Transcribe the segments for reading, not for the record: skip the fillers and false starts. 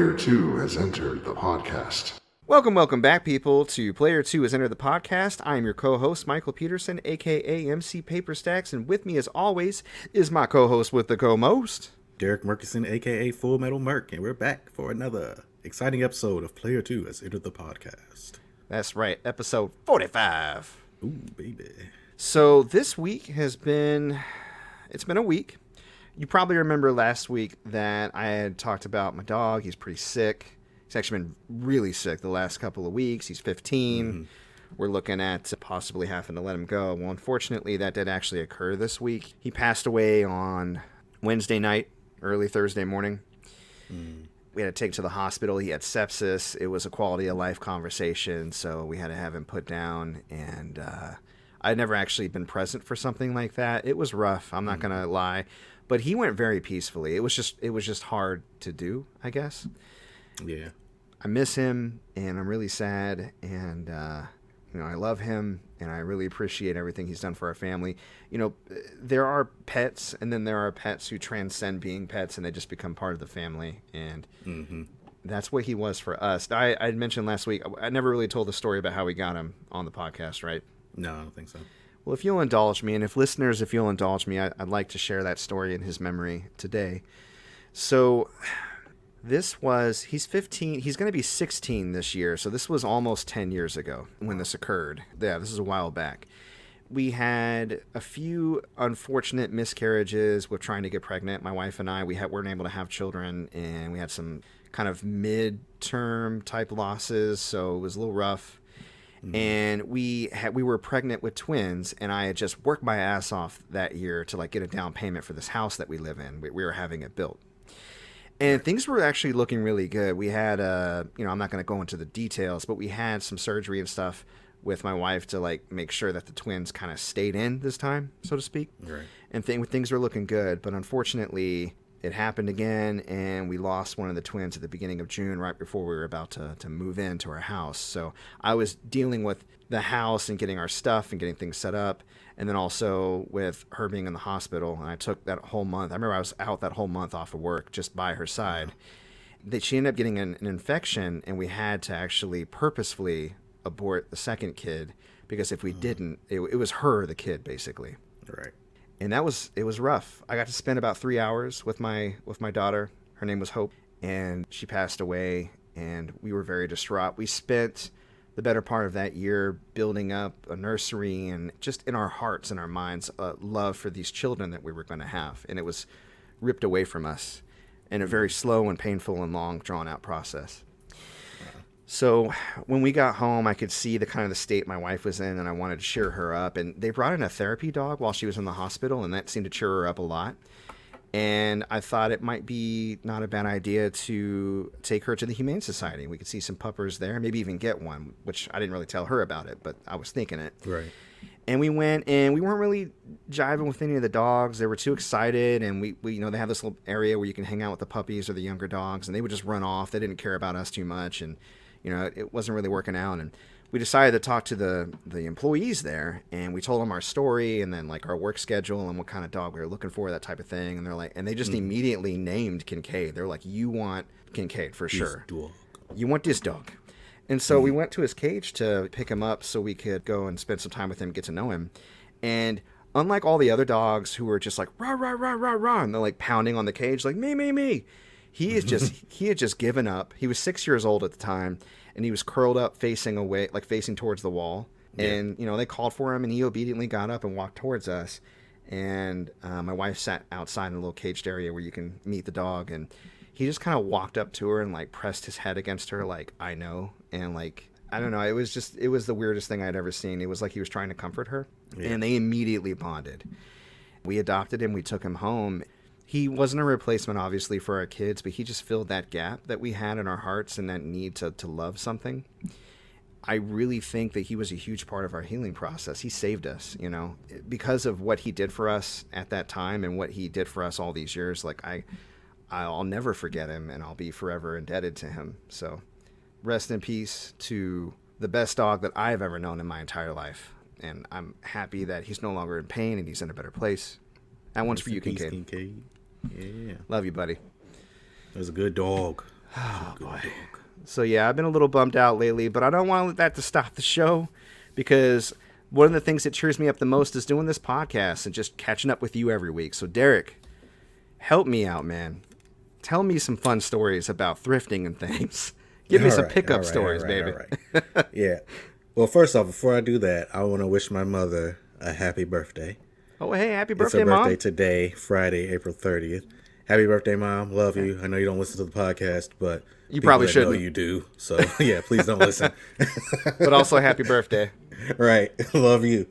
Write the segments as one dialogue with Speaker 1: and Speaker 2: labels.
Speaker 1: Player 2 has entered the podcast.
Speaker 2: Welcome back, people, to Player 2 has entered the podcast. I am your co-host, Michael Peterson, a.k.a. MC Paperstacks, and with me, as always, is my co-host with the co-most,
Speaker 3: Derrick Murkison, a.k.a. Full Metal Merc, and we're back for another exciting episode of Player 2 has entered the podcast.
Speaker 2: That's right, episode 45.
Speaker 3: Ooh, baby.
Speaker 2: So this week it's been a week. You probably remember last week that I had talked about my dog. He's pretty sick. He's actually been really sick the last couple of weeks. He's 15. Mm-hmm. We're looking at possibly having to let him go. Well, unfortunately, that did actually occur this week. He passed away on Wednesday night, early Thursday morning. We had to take him to the hospital. He had sepsis. It was a quality of life conversation, so we had to have him put down. And I'd never actually been present for something like that. It was rough. I'm not going to lie. But he went very peacefully. It was just hard to do, I guess.
Speaker 3: Yeah.
Speaker 2: I miss him, and I'm really sad, and I love him, and I really appreciate everything he's done for our family. You know, there are pets, and then there are pets who transcend being pets, and they just become part of the family, and that's what he was for us. I had mentioned last week, I never really told the story about how we got him on the podcast, right?
Speaker 3: No, I don't think so.
Speaker 2: Well, if you'll indulge me, and if you'll indulge me, I'd like to share that story in his memory today. So he's 15, he's going to be 16 this year, so this was almost 10 years ago when this occurred. Yeah, this is a while back. We had a few unfortunate miscarriages with trying to get pregnant. My wife and I, weren't able to have children, and we had some kind of mid-term type losses, so it was a little rough. And we were pregnant with twins, and I had just worked my ass off that year to get a down payment for this house that we live in. We were having it built. And things were actually looking really good. We had, I'm not going to go into the details, but we had some surgery and stuff with my wife to make sure that the twins kind of stayed in this time, so to speak.
Speaker 3: Right.
Speaker 2: And things were looking good, but unfortunately, it happened again, and we lost one of the twins at the beginning of June, right before we were about to move into our house. So I was dealing with the house and getting our stuff and getting things set up, and then also with her being in the hospital. And I took that whole month. I remember I was out that whole month off of work just by her side. That she ended up getting an infection, and we had to actually purposefully abort the second kid, because if we didn't, it was her, the kid, basically.
Speaker 3: Right.
Speaker 2: And it was rough. I got to spend about 3 hours with my daughter. Her name was Hope, and she passed away, and we were very distraught. We spent the better part of that year building up a nursery and just in our hearts and our minds a love for these children that we were going to have, and it was ripped away from us in a very slow and painful and long, drawn-out process. So when we got home, I could see the state my wife was in, and I wanted to cheer her up. And they brought in a therapy dog while she was in the hospital, and that seemed to cheer her up a lot. And I thought it might be not a bad idea to take her to the Humane Society. We could see some puppers there, maybe even get one, which I didn't really tell her about it, but I was thinking it.
Speaker 3: Right.
Speaker 2: And we went, and we weren't really jiving with any of the dogs. They were too excited, and we they have this little area where you can hang out with the puppies or the younger dogs, and they would just run off. They didn't care about us too much, and it wasn't really working out. And we decided to talk to the employees there, and we told them our story and then our work schedule and what kind of dog we were looking for, that type of thing. And they're and they just immediately named Kincaid. They're like, you want Kincaid for sure.
Speaker 3: Dog.
Speaker 2: You want this dog. And so we went to his cage to pick him up so we could go and spend some time with him, get to know him. And unlike all the other dogs who were just rah, rah, rah, rah, rah, and they're pounding on the cage me. He had just given up. He was 6 years old at the time, and he was curled up facing away, facing towards the wall. Yeah. And, they called for him, and he obediently got up and walked towards us. And my wife sat outside in a little caged area where you can meet the dog, and he just kind of walked up to her and, pressed his head against her I know. And, I don't know. It was the weirdest thing I'd ever seen. It was like he was trying to comfort her, and they immediately bonded. We adopted him. We took him home. He wasn't a replacement, obviously, for our kids, but he just filled that gap that we had in our hearts and that need to love something. I really think that he was a huge part of our healing process. He saved us, because of what he did for us at that time and what he did for us all these years. I'll never forget him, and I'll be forever indebted to him. So rest in peace to the best dog that I've ever known in my entire life. And I'm happy that he's no longer in pain and he's in a better place. That one's for you, Kincaid.
Speaker 3: Yeah.
Speaker 2: Love you, buddy.
Speaker 3: That was a good dog.
Speaker 2: Oh, boy. So, yeah, I've been a little bummed out lately, but I don't want to let that to stop the show because one of the things that cheers me up the most is doing this podcast and just catching up with you every week. So, Derrick, help me out, man. Tell me some fun stories about thrifting and things. Give me some pickup stories, baby.
Speaker 3: Yeah. Well, first off, before I do that, I want to wish my mother a happy birthday.
Speaker 2: Oh, hey, happy birthday,
Speaker 3: it's her
Speaker 2: Mom.
Speaker 3: birthday today, Friday, April 30th. Happy birthday, Mom. Love you. I know you don't listen to the podcast, but
Speaker 2: you probably shouldn't.
Speaker 3: Know you do. So, yeah, please don't listen.
Speaker 2: But also, happy birthday.
Speaker 3: Right. Love you.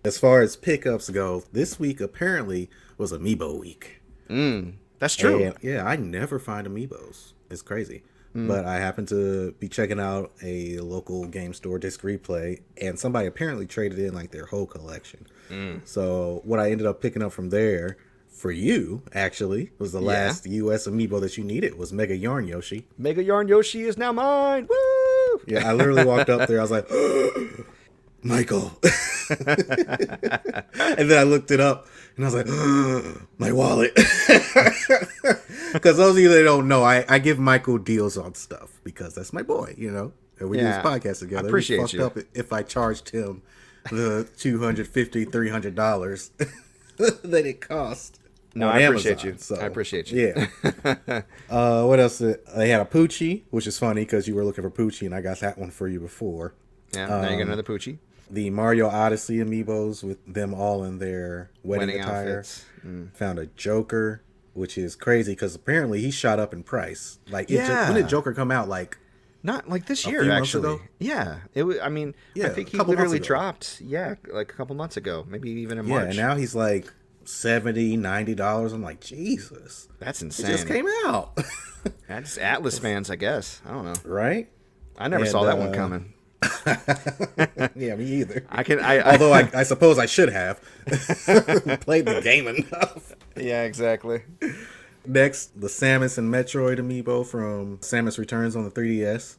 Speaker 3: As far as pickups go, this week apparently was Amiibo week.
Speaker 2: That's true.
Speaker 3: And, yeah, I never find Amiibos. It's crazy. But I happened to be checking out a local game store, Disc Replay, and somebody apparently traded in like their whole collection. So what I ended up picking up from there for you, actually, was the last US Amiibo that you needed was Mega Yarn Yoshi.
Speaker 2: Mega Yarn Yoshi is now mine. Woo!
Speaker 3: Yeah, I literally walked up there. I was like, Michael. And then I looked it up and I was like, my wallet. Because those of you that don't know, I give Michael deals on stuff because that's my boy, you know. And we do this podcast together.
Speaker 2: I appreciate you.
Speaker 3: Up if I charged him the $250, $300 that it cost.
Speaker 2: No, I appreciate you. So, I appreciate you.
Speaker 3: Yeah. What else? They had a Poochie, which is funny because you were looking for Poochie, and I got that one for you before.
Speaker 2: Yeah, now you got another Poochie.
Speaker 3: The Mario Odyssey Amiibos with them all in their wedding attire. Found a Joker, which is crazy because apparently he shot up in price. Like, when did Joker come out? Like,
Speaker 2: not like this year, actually. Ago? Yeah, it was. I mean, I think he literally dropped. Yeah, like a couple months ago, maybe even in March.
Speaker 3: Yeah, and now he's like $70, $90. I'm like, Jesus,
Speaker 2: that's insane.
Speaker 3: It just came out.
Speaker 2: That's Atlas fans, I guess. I don't know.
Speaker 3: Right?
Speaker 2: I never saw that one coming.
Speaker 3: Yeah, me either.
Speaker 2: Although
Speaker 3: I suppose I should have played the game enough.
Speaker 2: Yeah, exactly.
Speaker 3: Next, the Samus and Metroid Amiibo from Samus Returns on the 3DS.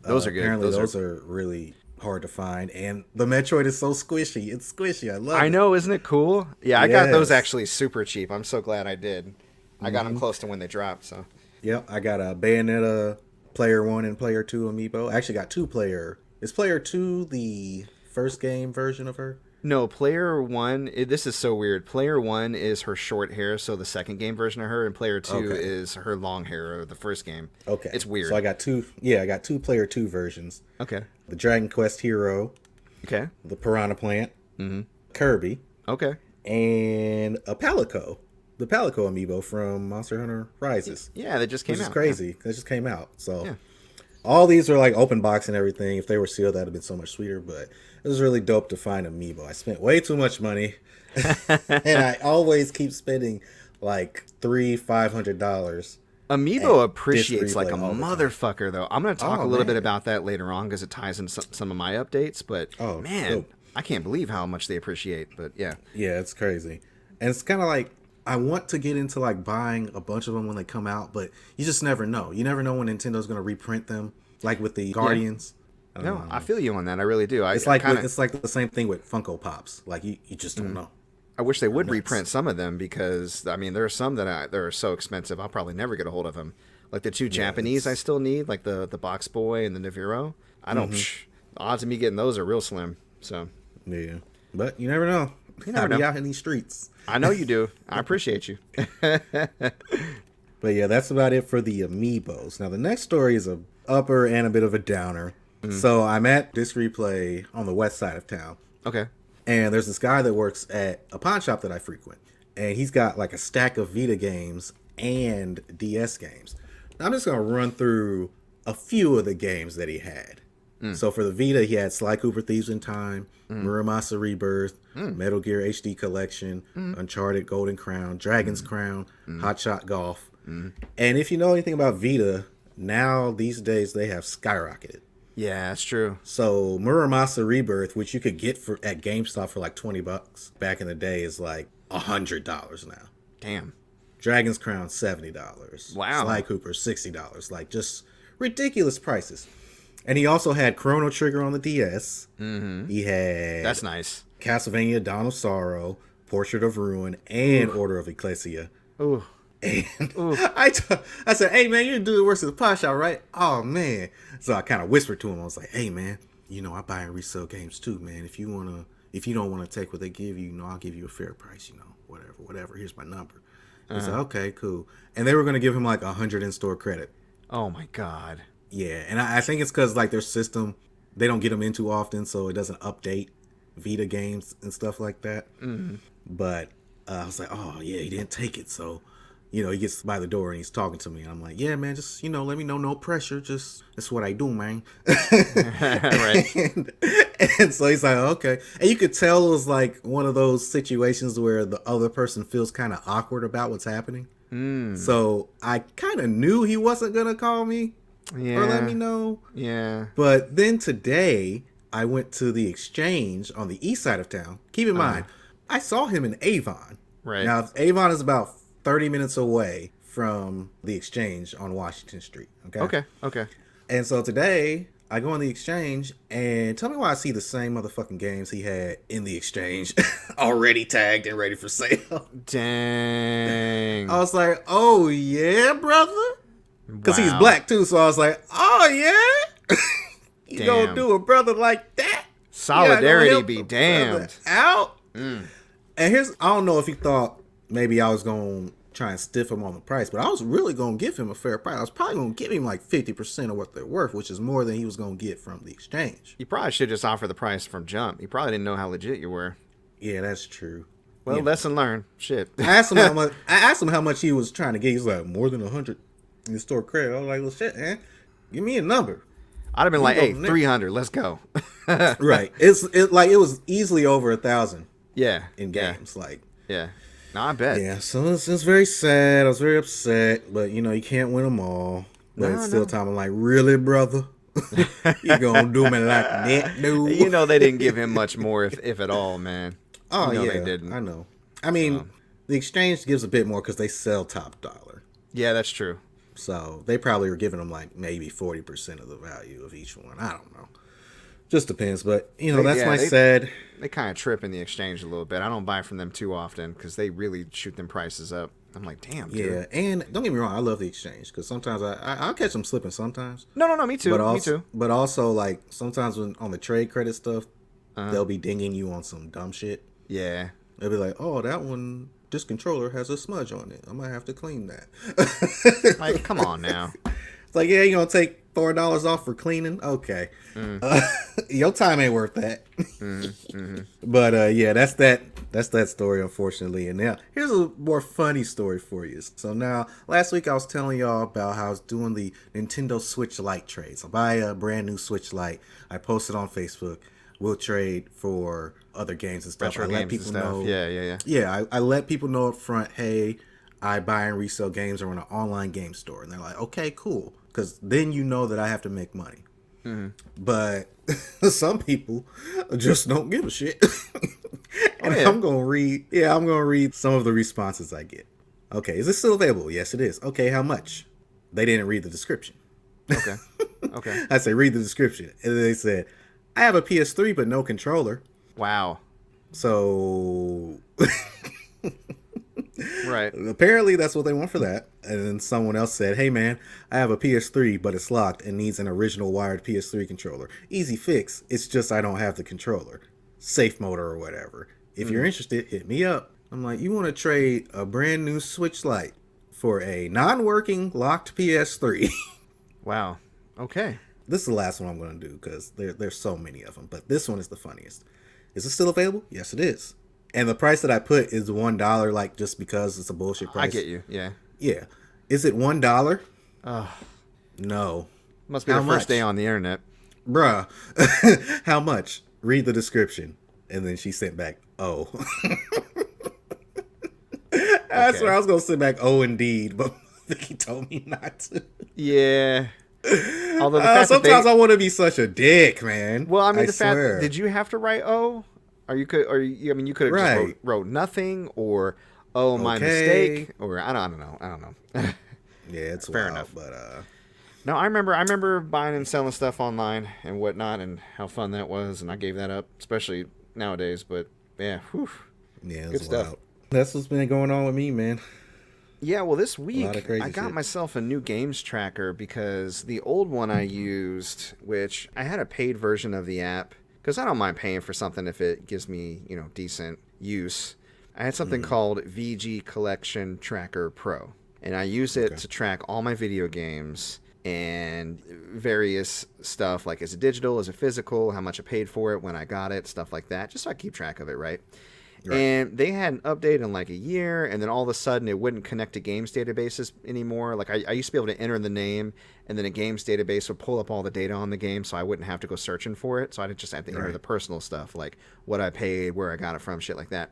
Speaker 2: Those are good.
Speaker 3: Apparently, those are really hard to find, and the Metroid is so squishy. It's squishy. I love it.
Speaker 2: I know, isn't it cool? Yeah, I got those actually super cheap. I'm so glad I did. I got them close to when they dropped. So.
Speaker 3: Yep, I got a Bayonetta Player 1 and Player 2 Amiibo. I actually got 2 player. Is Player 2 the first game version of her?
Speaker 2: No, Player 1, this is so weird. Player 1 is her short hair, so the second game version of her, and Player 2 is her long hair, or the first game.
Speaker 3: Okay.
Speaker 2: It's weird.
Speaker 3: So I got 2 Player 2 versions.
Speaker 2: Okay.
Speaker 3: The Dragon Quest Hero.
Speaker 2: Okay.
Speaker 3: The Piranha Plant. Kirby.
Speaker 2: Okay.
Speaker 3: And a Palico. The Palico Amiibo from Monster Hunter Rises.
Speaker 2: Yeah, that just came out.
Speaker 3: Which is crazy. That just came out. So all these are like open box and everything. If they were sealed, that would have been so much sweeter. But it was really dope to find Amiibo. I spent way too much money. And I always keep spending like $500.
Speaker 2: Amiibo appreciates like a motherfucker, though. I'm going to talk a little bit about that later on because it ties in some of my updates. But man, I can't believe how much they appreciate. But yeah.
Speaker 3: Yeah, it's crazy. And it's kind of like, I want to get into like buying a bunch of them when they come out, but you just never know. You never know when Nintendo's going to reprint them, like with the Guardians.
Speaker 2: No, I feel you on that. I really do.
Speaker 3: It's like the same thing with Funko Pops. Like you just don't know.
Speaker 2: I wish they would reprint some of them because I mean there are some that are so expensive I'll probably never get a hold of them. Like the 2 Japanese I still need, like the Box Boy and the Naviro. I don't. The odds of me getting those are real slim. So
Speaker 3: yeah, but you never know.
Speaker 2: You never know.
Speaker 3: Be out in these streets.
Speaker 2: I know you do. I appreciate you.
Speaker 3: But yeah, that's about it for the Amiibos. Now the next story is a upper and a bit of a downer. So I'm at Disc Replay on the west side of town.
Speaker 2: Okay.
Speaker 3: And there's this guy that works at a pawn shop that I frequent. And he's got like a stack of Vita games and DS games. Now, I'm just going to run through a few of the games that he had. So for the Vita, he had Sly Cooper Thieves in Time, Muramasa Rebirth, Metal Gear HD Collection, Uncharted Golden Crown, Dragon's Crown, Hot Shot Golf. And if you know anything about Vita, now these days they have skyrocketed.
Speaker 2: Yeah, that's true.
Speaker 3: So Muramasa Rebirth, which you could get at GameStop for like $20 back in the day, is like $100 now.
Speaker 2: Damn.
Speaker 3: Dragon's Crown $70.
Speaker 2: Wow.
Speaker 3: Sly Cooper $60. Like just ridiculous prices. And he also had Chrono Trigger on the DS. He had
Speaker 2: that's nice.
Speaker 3: Castlevania Dawn of Sorrow, Portrait of Ruin, and Order of Ecclesia.
Speaker 2: Ooh.
Speaker 3: And I said, hey, man, you're the dude who works at the pawn shop, right? Oh, man. So I kind of whispered to him. I was like, hey, man, I buy and resell games too, man. If you don't want to take what they give you, I'll give you a fair price, whatever. Here's my number. I said, okay, cool. And they were going to give him like 100 in-store credit.
Speaker 2: Oh, my God.
Speaker 3: Yeah, and I think it's because like their system, they don't get them in too often, so it doesn't update Vita games and stuff like that.
Speaker 2: Mm-hmm.
Speaker 3: But I was like, oh, yeah, he didn't take it, so... he gets by the door and he's talking to me. And I'm like, yeah, man, just, let me know. No pressure. Just, that's what I do, man.
Speaker 2: Right.
Speaker 3: And so he's like, okay. And you could tell it was like one of those situations where the other person feels kind of awkward about what's happening. So I kind of knew he wasn't going to call me or let me know.
Speaker 2: Yeah.
Speaker 3: But then today I went to the exchange on the east side of town. Keep in mind, I saw him in Avon.
Speaker 2: Right.
Speaker 3: Now, Avon is about 30 minutes away from the exchange on Washington Street. Okay. And so today, I go on the exchange, and tell me why I see the same motherfucking games he had in the exchange already tagged and ready for sale.
Speaker 2: Dang.
Speaker 3: I was like, oh, yeah, brother? Because he's black, too, so I was like, oh, yeah? You gonna do a brother like that?
Speaker 2: Solidarity be damned.
Speaker 3: Out? And I don't know if he thought maybe I was going to try and stiff him on the price, but I was really going to give him a fair price. I was probably going to give him like 50% of what they're worth, which is more than he was going to get from the exchange.
Speaker 2: You probably should just offer the price from jump. You probably didn't know how legit you were.
Speaker 3: Yeah, that's true.
Speaker 2: Well, lesson learned. Shit.
Speaker 3: I asked him how much he was trying to get. He's like, more than 100 in the store credit. I was like, well, shit, man. Give me a number.
Speaker 2: I'd have been like, hey, 300. Let's go.
Speaker 3: Right. It was easily over 1,000.
Speaker 2: Yeah.
Speaker 3: In games.
Speaker 2: Yeah. No, I bet.
Speaker 3: Yeah, so it's very sad. I was very upset, but you can't win them all. But it's still time. I'm like, really, brother? You gonna do me like that, dude?
Speaker 2: They didn't give him much more, if at all, man.
Speaker 3: Oh, yeah,
Speaker 2: they didn't.
Speaker 3: I know. I mean, the exchange gives a bit more because they sell top dollar.
Speaker 2: Yeah, that's true.
Speaker 3: So they probably were giving them like maybe 40% of the value of each one. I don't know. Just depends, but that's sad.
Speaker 2: They kind of trip in the exchange a little bit. I don't buy from them too often because they really shoot them prices up. I'm like, damn, dude.
Speaker 3: Yeah, and don't get me wrong, I love the exchange because sometimes I'll catch them slipping sometimes.
Speaker 2: No, me too. Me too.
Speaker 3: But also, like, sometimes when on the trade credit stuff, they'll be dinging you on some dumb shit.
Speaker 2: Yeah.
Speaker 3: They'll be like, oh, this controller has a smudge on it. I might have to clean that.
Speaker 2: Like, come on now.
Speaker 3: It's like, yeah, you're going to take $4 off for cleaning? Okay. Your time ain't worth that. But, yeah, that's that story, unfortunately. And now, here's a more funny story for you. So now, last week I was telling y'all about how I was doing the Nintendo Switch Lite trades. I buy a brand new Switch Lite. I post it on Facebook. We'll trade for other games and stuff.
Speaker 2: Retro
Speaker 3: I let
Speaker 2: games
Speaker 3: people
Speaker 2: and stuff.
Speaker 3: know.
Speaker 2: Yeah.
Speaker 3: Yeah, I let people know up front, hey, I buy and resell games or in an online game store. And they're like, okay, cool. Because then you know that I have to make money. But some people just don't give a shit. And I'm going to read some of the responses I get. Okay, is this still available? Yes, it is. Okay, how much? They didn't read the description.
Speaker 2: Okay.
Speaker 3: I say, read the description. And they said, I have a PS3 but no controller.
Speaker 2: Wow.
Speaker 3: So
Speaker 2: right.
Speaker 3: Apparently that's what they want for that. And then someone else said, hey man, I have a PS3 but it's locked and needs an original wired PS3 controller. Easy fix. It's just I don't have the controller. Safe motor or whatever. If you're interested, hit me up. I'm like, you want to trade a brand new Switch Lite for a non-working locked PS3?
Speaker 2: Wow. Okay.
Speaker 3: This is the last one I'm going to do because there's so many of them. But this one is the funniest. Is it still available? Yes, it is. And the price that I put is $1, like just because it's a bullshit price.
Speaker 2: I get you. Yeah.
Speaker 3: Yeah. Is it $1?
Speaker 2: Oh.
Speaker 3: No.
Speaker 2: Must be the first day on the internet.
Speaker 3: Bruh. How much? Read the description. And then she sent back, oh. That's where I was going to send back, oh, indeed. But Vicky told me not to.
Speaker 2: Yeah. Although the fact
Speaker 3: sometimes I want to be such a dick, man.
Speaker 2: Well, I mean, did you have to write "oh"? You could have just wrote nothing or "oh, my mistake" or I don't know.
Speaker 3: Yeah, it's
Speaker 2: fair
Speaker 3: wild,
Speaker 2: enough.
Speaker 3: But
Speaker 2: no, I remember buying and selling stuff online and whatnot, and how fun that was, and I gave that up, especially nowadays. But yeah, whew.
Speaker 3: Yeah,
Speaker 2: good stuff.
Speaker 3: Wild. That's what's been going on with me, man.
Speaker 2: Yeah, well, this week
Speaker 3: lot of crazy
Speaker 2: I got
Speaker 3: shit.
Speaker 2: myself a new games tracker because the old one I used, which I had a paid version of the app, because I don't mind paying for something if it gives me, decent use. I had something called VG Collection Tracker Pro, and I use it to track all my video games and various stuff, like is it digital, is it physical, how much I paid for it, when I got it, stuff like that, just so I keep track of it, right? And they had an update in like a year, and then all of a sudden it wouldn't connect to games databases anymore. Like I used to be able to enter the name, and then a games database would pull up all the data on the game, so I wouldn't have to go searching for it. So I'd just have to enter the personal stuff, like what I paid, where I got it from, shit like that.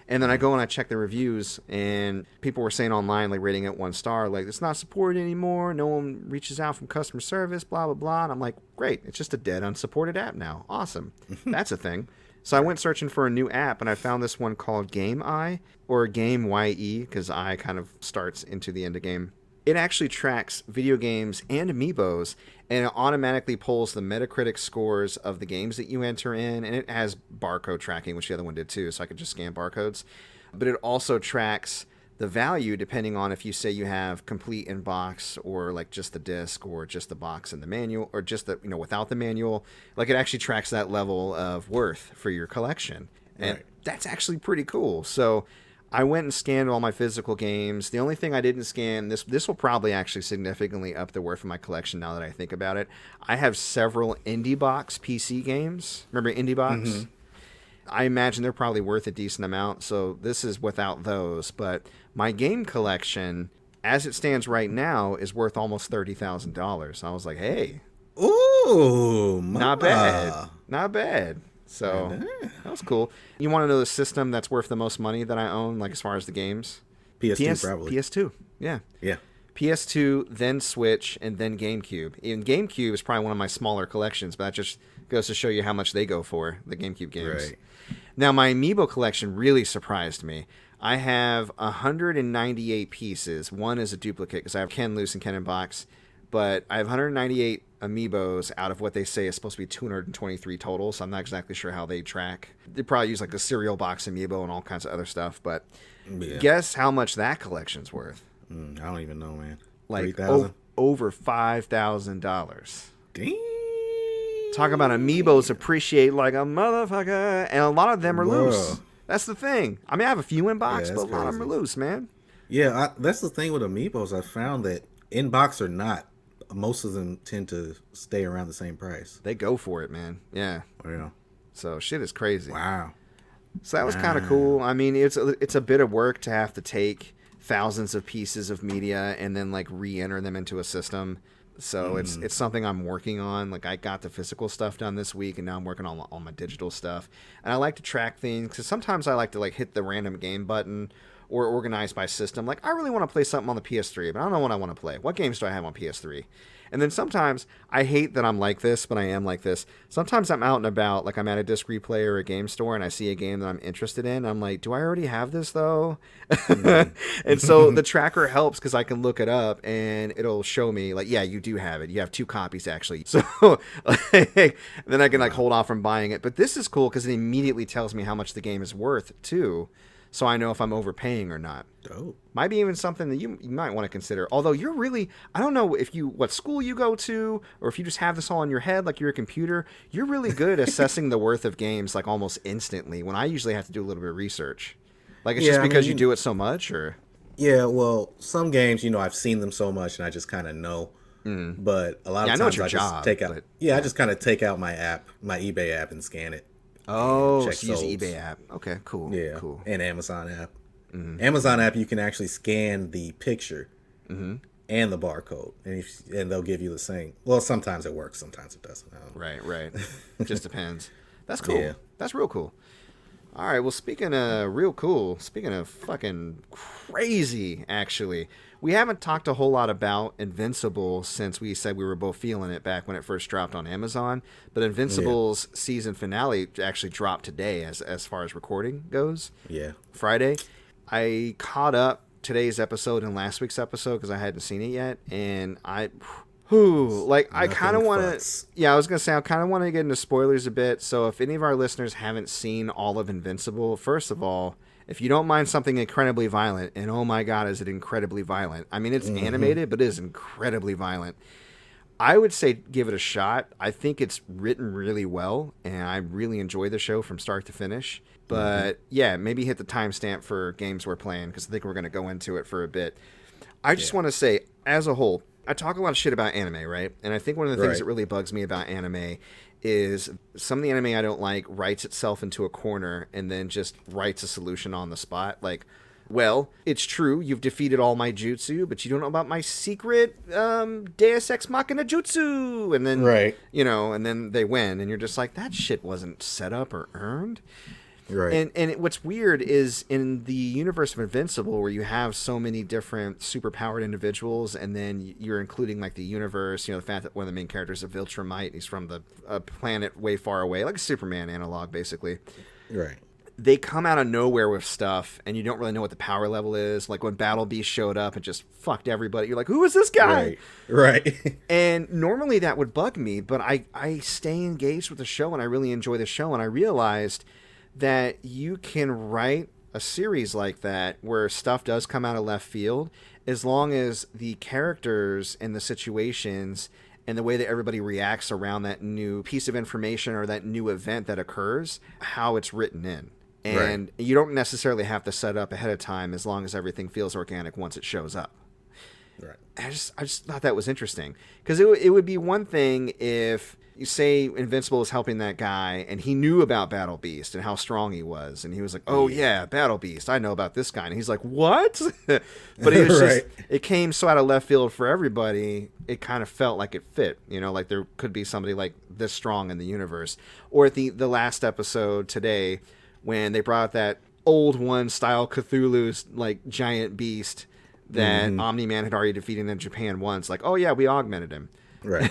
Speaker 2: And then I go and I check the reviews, and people were saying online, like rating it 1 star, like it's not supported anymore. No one reaches out from customer service, blah, blah, blah. And I'm like, great. It's just a dead unsupported app now. Awesome. That's a thing. So I went searching for a new app, and I found this one called Gameye, or Gameye, because I kind of starts into the end of game. It actually tracks video games and Amiibos, and it automatically pulls the Metacritic scores of the games that you enter in, and it has barcode tracking, which the other one did too, so I could just scan barcodes. But it also tracks the value depending on if you say you have complete in box, or like just the disc, or just the box and the manual, or just the without the manual. Like it actually tracks that level of worth for your collection, and that's actually pretty cool. So I went and scanned all my physical games. The only thing I didn't scan, this will probably actually significantly up the worth of my collection now that I think about it. I have several Indie Box PC games. Remember Indie Box? Mm-hmm. I imagine they're probably worth a decent amount, so this is without those. But my game collection, as it stands right now, is worth almost $30,000. I was like, hey.
Speaker 3: Ooh,
Speaker 2: not bad. Not bad. So that was cool. You want to know the system that's worth the most money that I own, like as far as the games?
Speaker 3: PS2 probably.
Speaker 2: PS2, yeah.
Speaker 3: Yeah.
Speaker 2: PS2, then Switch, and then GameCube. Even GameCube is probably one of my smaller collections, but that just goes to show you how much they go for, the GameCube games.
Speaker 3: Right.
Speaker 2: Now, my Amiibo collection really surprised me. I have 198 pieces. One is a duplicate because I have Ken Loose and Ken in Box, but I have 198 Amiibos out of what they say is supposed to be 223 total, so I'm not exactly sure how they track. They probably use like the cereal box Amiibo and all kinds of other stuff, but guess how much that collection's worth?
Speaker 3: I don't even know, man.
Speaker 2: Like
Speaker 3: $3,000?
Speaker 2: Over $5,000.
Speaker 3: Dang.
Speaker 2: Talk about Amiibos appreciate like a motherfucker, and a lot of them are loose. That's the thing. I mean, I have a few in box, but a lot of them are loose, man.
Speaker 3: Yeah, that's the thing with Amiibos. I found that in box or not, most of them tend to stay around the same price.
Speaker 2: They go for it, man. Yeah.
Speaker 3: Yeah.
Speaker 2: So shit is crazy.
Speaker 3: Wow.
Speaker 2: So that was kind of cool. I mean, it's a bit of work to have to take thousands of pieces of media and then like re-enter them into a system. So it's something I'm working on. Like I got the physical stuff done this week, and now I'm working on my digital stuff. And I like to track things because sometimes I like to like hit the random game button or organize by system. Like I really want to play something on the PS3, but I don't know what I want to play. What games do I have on PS3? And then sometimes I hate that I'm like this, but I am like this. Sometimes I'm out and about, like I'm at a disc replay or a game store, and I see a game that I'm interested in. I'm like, do I already have this though? And so the tracker helps because I can look it up and it'll show me like, yeah, you do have it. You have 2 copies actually. So like, then I can like hold off from buying it. But this is cool because it immediately tells me how much the game is worth too. So I know if I'm overpaying or not.
Speaker 3: Dope.
Speaker 2: Might be even something that you might want to consider. Although you're really, I don't know what school you go to, or if you just have this all in your head, like you're a computer, you're really good at assessing the worth of games like almost instantly, when I usually have to do a little bit of research. Like it's just because you do it so much, or?
Speaker 3: Yeah, well, some games, I've seen them so much and I just kind of know. But a lot of times I just take out, I just kind of take out my app, my eBay app, and scan it.
Speaker 2: Oh, so you use the eBay app. Okay, cool.
Speaker 3: Yeah,
Speaker 2: cool.
Speaker 3: And Amazon app. Amazon app, you can actually scan the picture and the barcode, and they'll give you the same. Well, sometimes it works, sometimes it doesn't.
Speaker 2: Right. It just depends. That's cool.
Speaker 3: Yeah.
Speaker 2: That's real cool. All right, well, speaking of real cool, speaking of fucking crazy, actually, we haven't talked a whole lot about Invincible since we said we were both feeling it back when it first dropped on Amazon. But Invincible's season finale actually dropped today as far as recording goes.
Speaker 3: Yeah.
Speaker 2: Friday. I caught up today's episode and last week's episode because I hadn't seen it yet. And I kind of want to... Yeah, I was going to say, I kind of want to get into spoilers a bit. So if any of our listeners haven't seen all of Invincible, first of all, if you don't mind something incredibly violent, and oh my god, is it incredibly violent. I mean, it's animated, but it is incredibly violent. I would say give it a shot. I think it's written really well, and I really enjoy the show from start to finish. But yeah, maybe hit the timestamp for games we're playing, because I think we're going to go into it for a bit. I just want to say, as a whole, I talk a lot of shit about anime, right? And I think one of the things that really bugs me about anime is some of the anime I don't like writes itself into a corner and then just writes a solution on the spot. Like, well, it's true, you've defeated all my jutsu, but you don't know about my secret Deus Ex Machina jutsu. And then, you know, and then they win, and you're just like, that shit wasn't set up or earned.
Speaker 3: Right.
Speaker 2: And what's weird is in the universe of Invincible, where you have so many different superpowered individuals, and then you're including like the universe, you know, the fact that one of the main characters is a Viltrumite, he's from a planet way far away, like a Superman analog, basically.
Speaker 3: Right.
Speaker 2: They come out of nowhere with stuff, and you don't really know what the power level is. Like when Battle Beast showed up and just fucked everybody, you're like, who is this guy?
Speaker 3: Right.
Speaker 2: And normally that would bug me, but I stay engaged with the show, and I really enjoy the show, and I realized that you can write a series like that where stuff does come out of left field, as long as the characters and the situations and the way that everybody reacts around that new piece of information or that new event that occurs, how it's written in. And you don't necessarily have to set up ahead of time, as long as everything feels organic once it shows up.
Speaker 3: Right.
Speaker 2: I just thought that was interesting, because it would be one thing if you say Invincible is helping that guy and he knew about Battle Beast and how strong he was, and he was like, oh yeah, Battle Beast, I know about this guy, and he's like, what? But it was just, it came so out of left field for everybody, it kind of felt like it fit, you know, like there could be somebody like this strong in the universe. Or at the last episode today, when they brought that old one style Cthulhu's like giant beast that Omni-Man had already defeated in Japan once, like, oh yeah, we augmented him.
Speaker 3: Right.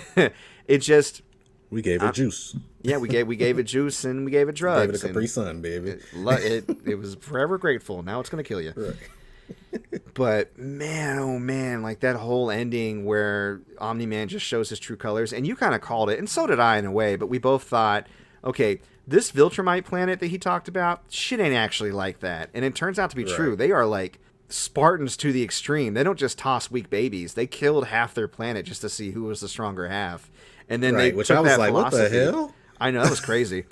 Speaker 2: It just,
Speaker 3: we gave it juice.
Speaker 2: Yeah, we gave it juice, and we gave it drugs.
Speaker 3: Gave it a Capri Sun, baby.
Speaker 2: It was forever grateful. Now it's going to kill you.
Speaker 3: Right.
Speaker 2: But man, oh man, like that whole ending where Omni-Man just shows his true colors, and you kind of called it, and so did I in a way, but we both thought, okay, this Viltrumite planet that he talked about, shit ain't actually like that. And it turns out to be true. They are like Spartans to the extreme. They don't just toss weak babies. They killed half their planet just to see who was the stronger half. And then they
Speaker 3: which
Speaker 2: took
Speaker 3: I was
Speaker 2: that
Speaker 3: like,
Speaker 2: philosophy.
Speaker 3: what the hell?
Speaker 2: I know, that was crazy.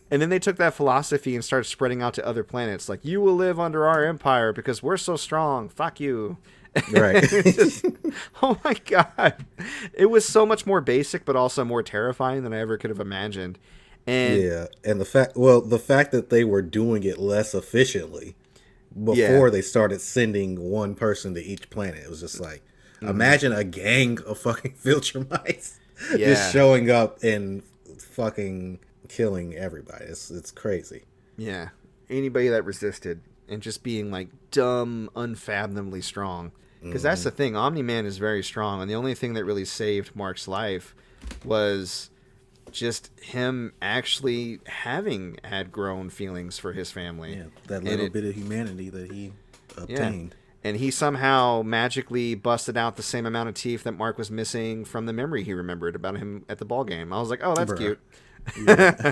Speaker 2: And then they took that philosophy and started spreading out to other planets. Like, you will live under our empire because we're so strong. Fuck you.
Speaker 3: Right.
Speaker 2: Just, oh my God. It was so much more basic, but also more terrifying than I ever could have imagined. And
Speaker 3: yeah. And the fact that they were doing it less efficiently before they started sending one person to each planet. It was just like, imagine a gang of fucking Viltrumites just showing up and fucking killing everybody. It's crazy.
Speaker 2: Yeah. Anybody that resisted and just being like dumb, unfathomably strong. Because that's the thing. Omni-Man is very strong, and the only thing that really saved Mark's life was just him actually having had grown feelings for his family.
Speaker 3: Yeah, that little bit of humanity that he obtained.
Speaker 2: Yeah. And he somehow magically busted out the same amount of teeth that Mark was missing from the memory he remembered about him at the ball game. I was like, oh, that's cute. Yeah.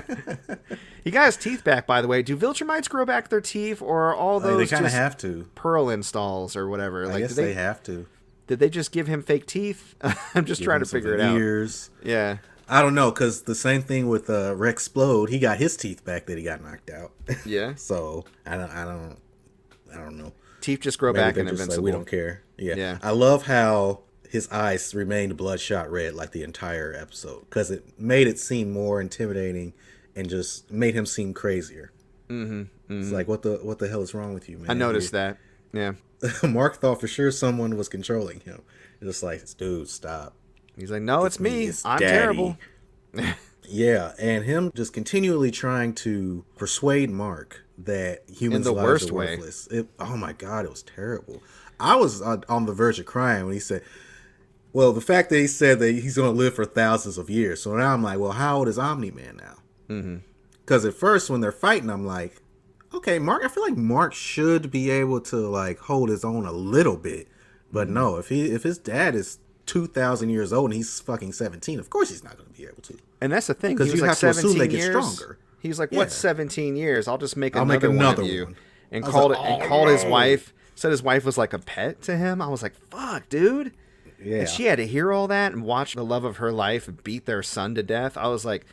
Speaker 2: He got his teeth back, by the way. Do Viltrumites grow back their teeth, or are all those
Speaker 3: they kind of have to
Speaker 2: pearl installs or whatever?
Speaker 3: I guess they have to.
Speaker 2: Did they just give him fake teeth? I'm just trying to figure it out. Yeah.
Speaker 3: I don't know, because the same thing with Rexplode, he got his teeth back that he got knocked out.
Speaker 2: Yeah.
Speaker 3: So I don't know.
Speaker 2: Teeth just grow back in Invincible.
Speaker 3: Like, we don't care. Yeah. I love how his eyes remained bloodshot red like the entire episode, because it made it seem more intimidating and just made him seem crazier. It's like, what the hell is wrong with you, man?
Speaker 2: I noticed that. Yeah.
Speaker 3: Mark thought for sure someone was controlling him. Just like, dude, stop.
Speaker 2: He's like, no, it's me. I'm terrible.
Speaker 3: Yeah, and him just continually trying to persuade Mark that humans' lives are worthless. Oh my God, it was terrible. I was on the verge of crying when he said, well, the fact that he said that he's going to live for thousands of years. So now I'm like, well, how old is Omni-Man now? Because at first when they're fighting, I'm like, okay, Mark, I feel like Mark should be able to like hold his own a little bit. But no, if his dad is 2,000 years old and he's fucking 17, of course he's not going to be able to.
Speaker 2: And that's the thing,
Speaker 3: because you
Speaker 2: like
Speaker 3: have to assume they get stronger.
Speaker 2: He's like, what's 17 years? I'll just make another one of you. and
Speaker 3: I was
Speaker 2: called
Speaker 3: like,
Speaker 2: and
Speaker 3: "Oh,
Speaker 2: called his
Speaker 3: no."
Speaker 2: wife. Said his wife was like a pet to him. I was like, fuck, dude.
Speaker 3: Yeah.
Speaker 2: And she had to hear all that and watch the love of her life beat their son to death. I was like,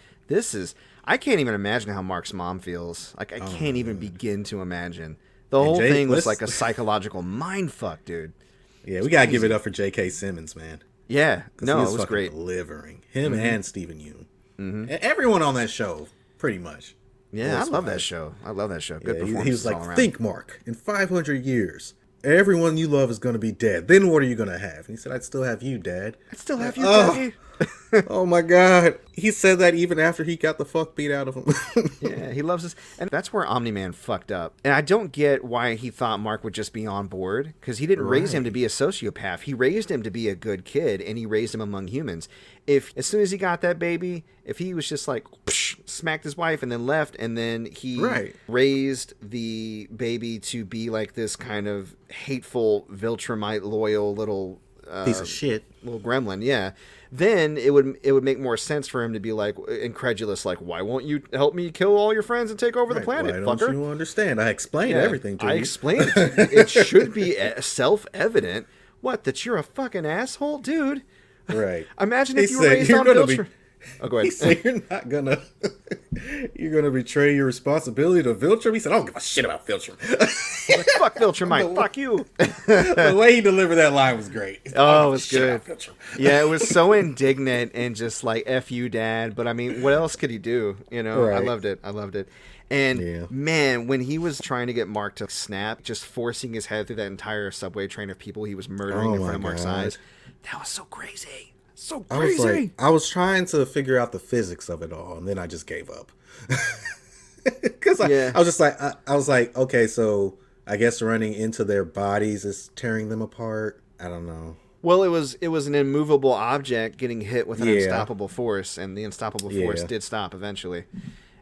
Speaker 2: I can't even imagine how Mark's mom feels. Like, I can't even begin to imagine. The whole thing was like a psychological mind fuck, dude.
Speaker 3: Yeah, we gotta give it up for J.K. Simmons, man.
Speaker 2: Yeah, no,
Speaker 3: it
Speaker 2: was great.
Speaker 3: Delivering him and Stephen Yeun, and everyone on that show, pretty much.
Speaker 2: Yeah, I love that show. Good performance.
Speaker 3: He was like,
Speaker 2: all around.
Speaker 3: think, Mark, in 500 years, everyone you love is going to be dead. Then what are you going to have? And he said, I'd still have you, Dad.
Speaker 2: I'd still have you, Daddy.
Speaker 3: Oh my God. He said that even after he got the fuck beat out of him.
Speaker 2: Yeah, he loves us. And that's where Omni-Man fucked up. And I don't get why he thought Mark would just be on board, because he didn't raise him to be a sociopath. He raised him to be a good kid, and he raised him among humans. If, as soon as he got that baby, if he was just like, smacked his wife and then left, and then he raised the baby to be like this kind of hateful, Viltrumite, loyal little...
Speaker 3: piece of shit.
Speaker 2: Little gremlin, yeah. Then it would make more sense for him to be like incredulous, like, why won't you help me kill all your friends and take over the planet,
Speaker 3: Why
Speaker 2: fucker?
Speaker 3: don't you understand? I explained everything to you.
Speaker 2: I explained it. It should be self-evident. What, that you're a fucking asshole? Dude.
Speaker 3: Right.
Speaker 2: Imagine if you were raised on Viltrum. Oh, go ahead.
Speaker 3: He said you're not gonna betray your responsibility to Viltrum. He said, I don't give a shit about Viltrum.
Speaker 2: Like, fuck Viltrumite, fuck you.
Speaker 3: The way he delivered that line was great.
Speaker 2: Oh, it was good. Yeah, it was so indignant and just like, F you, Dad. But I mean, what else could he do? You know, I loved it. And man, when he was trying to get Mark to snap, just forcing his head through that entire subway train of people he was murdering in front of Mark's eyes, that was so crazy. So crazy.
Speaker 3: I was trying to figure out the physics of it all, and then I just gave up. Because I was just like, I was like, okay, so I guess running into their bodies is tearing them apart. I don't know.
Speaker 2: Well, it was an immovable object getting hit with an unstoppable force, and the unstoppable force did stop eventually.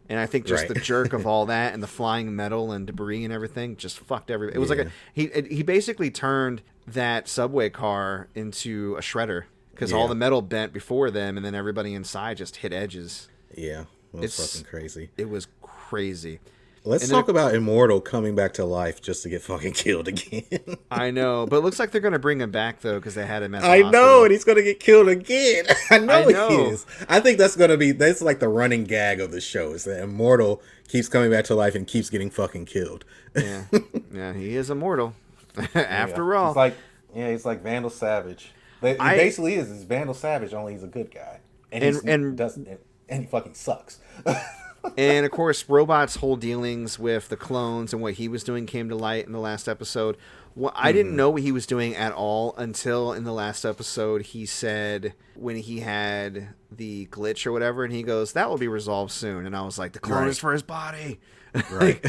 Speaker 2: And I think just the jerk of all that and the flying metal and debris and everything just fucked everything. It was like he basically turned that subway car into a shredder. Because all the metal bent before them, and then everybody inside just hit edges.
Speaker 3: Yeah, it's fucking crazy.
Speaker 2: It was crazy.
Speaker 3: Let's talk about Immortal coming back to life just to get fucking killed again.
Speaker 2: I know, but it looks like they're going to bring him back, though, because they had him at the hospital.
Speaker 3: know, and he's going to get killed again. I know he is. I think that's like the running gag of the show, is that Immortal keeps coming back to life and keeps getting fucking killed.
Speaker 2: Yeah, he is immortal. After all.
Speaker 3: He's like Vandal Savage. He basically is Vandal Savage, only he's a good guy. And he fucking sucks.
Speaker 2: And of course, Robot's whole dealings with the clones and what he was doing came to light in the last episode. Well, I didn't know what he was doing at all until in the last episode he said when he had the glitch or whatever, and he goes, "That will be resolved soon." And I was like, "The clone is for his body." Right.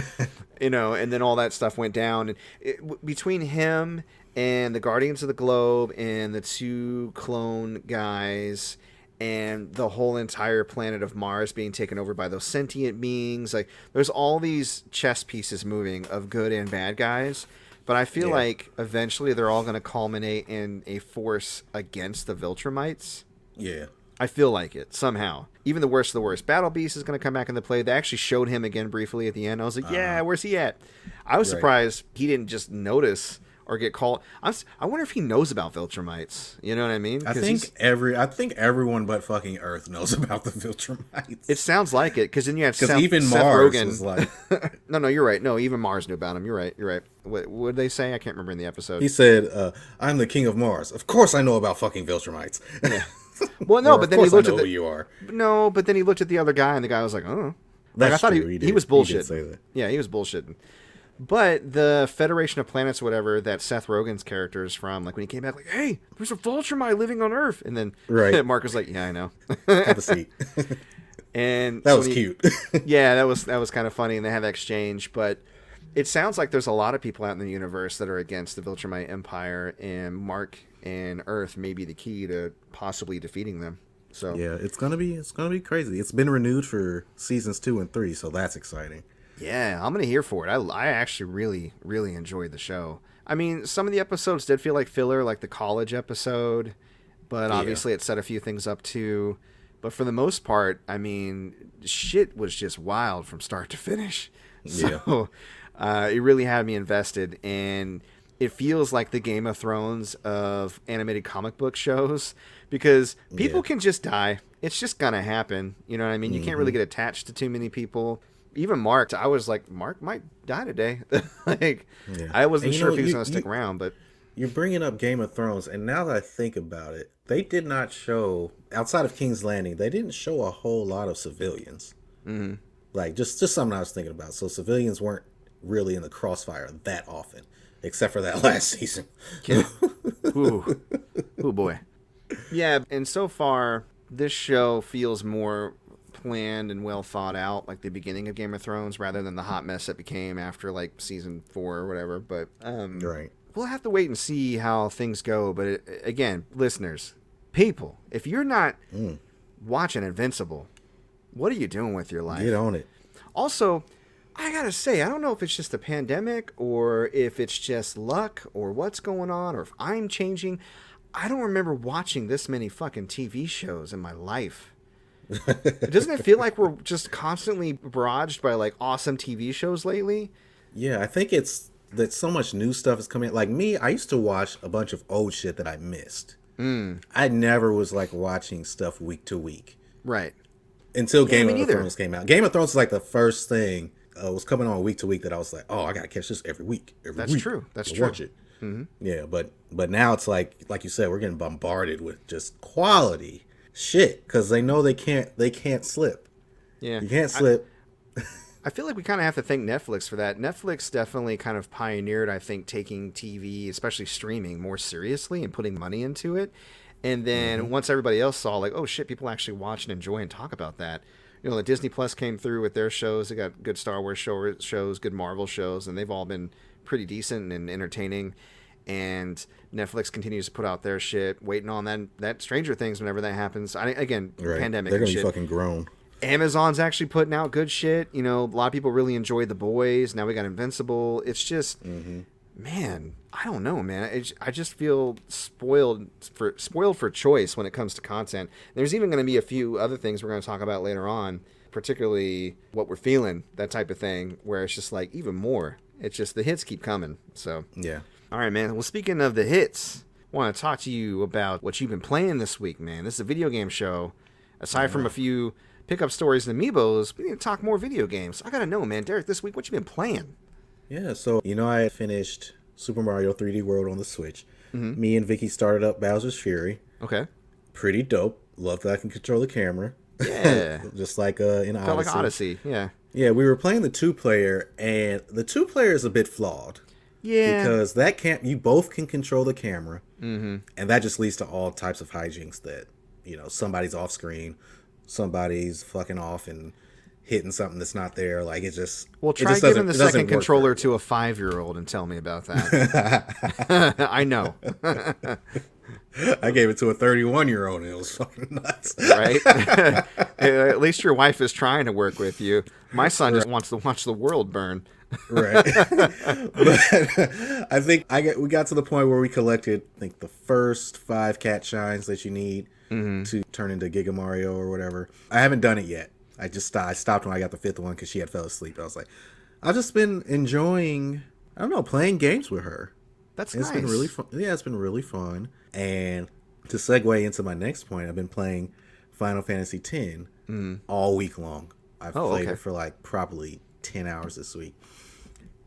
Speaker 2: And then all that stuff went down. And between him and the Guardians of the Globe and the two clone guys and the whole entire planet of Mars being taken over by those sentient beings, like, there's all these chess pieces moving of good and bad guys. But I feel like eventually they're all going to culminate in a force against the Viltrumites.
Speaker 3: Yeah.
Speaker 2: I feel like it, somehow. Even the worst of the worst. Battle Beast is going to come back into play. They actually showed him again briefly at the end. I was like, yeah, where's he at? I was surprised he didn't just notice or get called. I wonder if he knows about Viltrumites. You know what I mean?
Speaker 3: I think everyone but fucking Earth knows about the Viltrumites.
Speaker 2: It sounds like it, because then you had Seth
Speaker 3: Mars
Speaker 2: Rogen.
Speaker 3: Was like...
Speaker 2: No, you're right. No, even Mars knew about him. You're right. What did they say? I can't remember in the episode.
Speaker 3: He said, I'm the king of Mars. Of course I know about fucking Viltrumites.
Speaker 2: Yeah. Well, no, but then he looked at
Speaker 3: who you are.
Speaker 2: No, but then he looked at the other guy, and the guy was like, "Oh,
Speaker 3: that's
Speaker 2: I thought
Speaker 3: true.
Speaker 2: he was bullshit."
Speaker 3: He did say that.
Speaker 2: Yeah, he was bullshitting. But the Federation of Planets, or whatever, that Seth Rogen's character is from, like when he came back, like, "Hey, there's a Viltrumite living on Earth," and then Mark was like, "Yeah, I know."
Speaker 3: Have a seat.
Speaker 2: And
Speaker 3: that was cute.
Speaker 2: Yeah, that was kind of funny, and they had that exchange. But it sounds like there's a lot of people out in the universe that are against the Viltrumite Empire, and Mark and Earth may be the key to possibly defeating them. So
Speaker 3: yeah, it's gonna be crazy. It's been renewed for seasons 2 and 3, so that's exciting.
Speaker 2: Yeah, I'm gonna hear for it. I actually really enjoyed the show. I mean, some of the episodes did feel like filler, like the college episode, but obviously it set a few things up too. But for the most part, I mean, shit was just wild from start to finish. So It really had me invested, and it feels like the Game of Thrones of animated comic book shows, because people can just die. It's just gonna happen. You know what I mean? You can't really get attached to too many people. Even Mark, I was like, Mark might die today. I wasn't sure if he was gonna stick around, but
Speaker 3: you're bringing up Game of Thrones, and now that I think about it, they did not show, outside of King's Landing, they didn't show a whole lot of civilians. Mm-hmm. Like, just something I was thinking about. So civilians weren't really in the crossfire that often, except for that last season.
Speaker 2: Ooh, boy. Yeah, and so far, this show feels more planned and well thought out, like the beginning of Game of Thrones, rather than the hot mess it became after, like, season 4 or whatever. But,
Speaker 3: right.
Speaker 2: We'll have to wait and see how things go. But, again, listeners, people, if you're not watching Invincible, what are you doing with your life?
Speaker 3: Get on it.
Speaker 2: Also, I gotta say, I don't know if it's just the pandemic or if it's just luck or what's going on or if I'm changing. I don't remember watching this many fucking TV shows in my life. Doesn't it feel like we're just constantly barraged by like awesome TV shows lately?
Speaker 3: Yeah, I think it's that so much new stuff is coming. Like me, I used to watch a bunch of old shit that I missed. I never was like watching stuff week to week.
Speaker 2: Right.
Speaker 3: Until Game of Thrones came out. Game of Thrones is like the first thing was coming on week to week that I was like, oh, I gotta catch this every week.
Speaker 2: That's true. That's true.
Speaker 3: Watch it. Mm-hmm. Yeah, but now it's like you said, we're getting bombarded with just quality shit because they know they can't slip.
Speaker 2: Yeah,
Speaker 3: you can't slip.
Speaker 2: I feel like we kind of have to thank Netflix for that. Netflix definitely kind of pioneered, I think, taking TV, especially streaming, more seriously and putting money into it. And then once everybody else saw, like, oh shit, people actually watch and enjoy and talk about that. You know, the Disney Plus came through with their shows. They got good Star Wars shows, good Marvel shows, and they've all been pretty decent and entertaining. And Netflix continues to put out their shit, waiting on that Stranger Things whenever that happens. Pandemic.
Speaker 3: They're gonna be fucking grown.
Speaker 2: Amazon's actually putting out good shit. You know, a lot of people really enjoyed The Boys. Now we got Invincible. It's just, man, I don't know, man. I just feel spoiled for choice when it comes to content. There's even going to be a few other things we're going to talk about later on, particularly what we're feeling, that type of thing, where it's just like even more. It's just the hits keep coming. So
Speaker 3: yeah.
Speaker 2: All right, man. Well, speaking of the hits, I want to talk to you about what you've been playing this week, man. This is a video game show. Aside from a few pickup stories and amiibos, we need to talk more video games. I got to know, man. Derrick, this week, what you been playing?
Speaker 3: Yeah, so, I finished Super Mario 3D World on the Switch. Me and Vicky started up Bowser's Fury.
Speaker 2: Okay.
Speaker 3: Pretty dope. Love that I can control the camera.
Speaker 2: Yeah.
Speaker 3: Just like in Odyssey.
Speaker 2: Felt like Odyssey, yeah.
Speaker 3: Yeah, we were playing the 2-player, and the 2-player is a bit flawed.
Speaker 2: Yeah.
Speaker 3: Because you both can control the camera, and that just leads to all types of hijinks that, somebody's off screen, somebody's fucking off and hitting something that's not there. Like, it just...
Speaker 2: Well, try giving the second controller to a 5-year-old and tell me about that. I know.
Speaker 3: I gave it to a 31-year-old and it was fucking nuts.
Speaker 2: Right? At least your wife is trying to work with you. My son just wants to watch the world burn.
Speaker 3: Right. But I think we got to the point where we collected, I think, the first 5 cat shines that you need to turn into Giga Mario or whatever. I haven't done it yet. I stopped when I got the 5th one because she had fell asleep. I was like, I've just been enjoying, I don't know, playing games with her.
Speaker 2: That's
Speaker 3: nice. It's been really fun. Yeah, it's been really fun. And to segue into my next point, I've been playing Final Fantasy X all week long. I've played it for like probably 10 hours this week.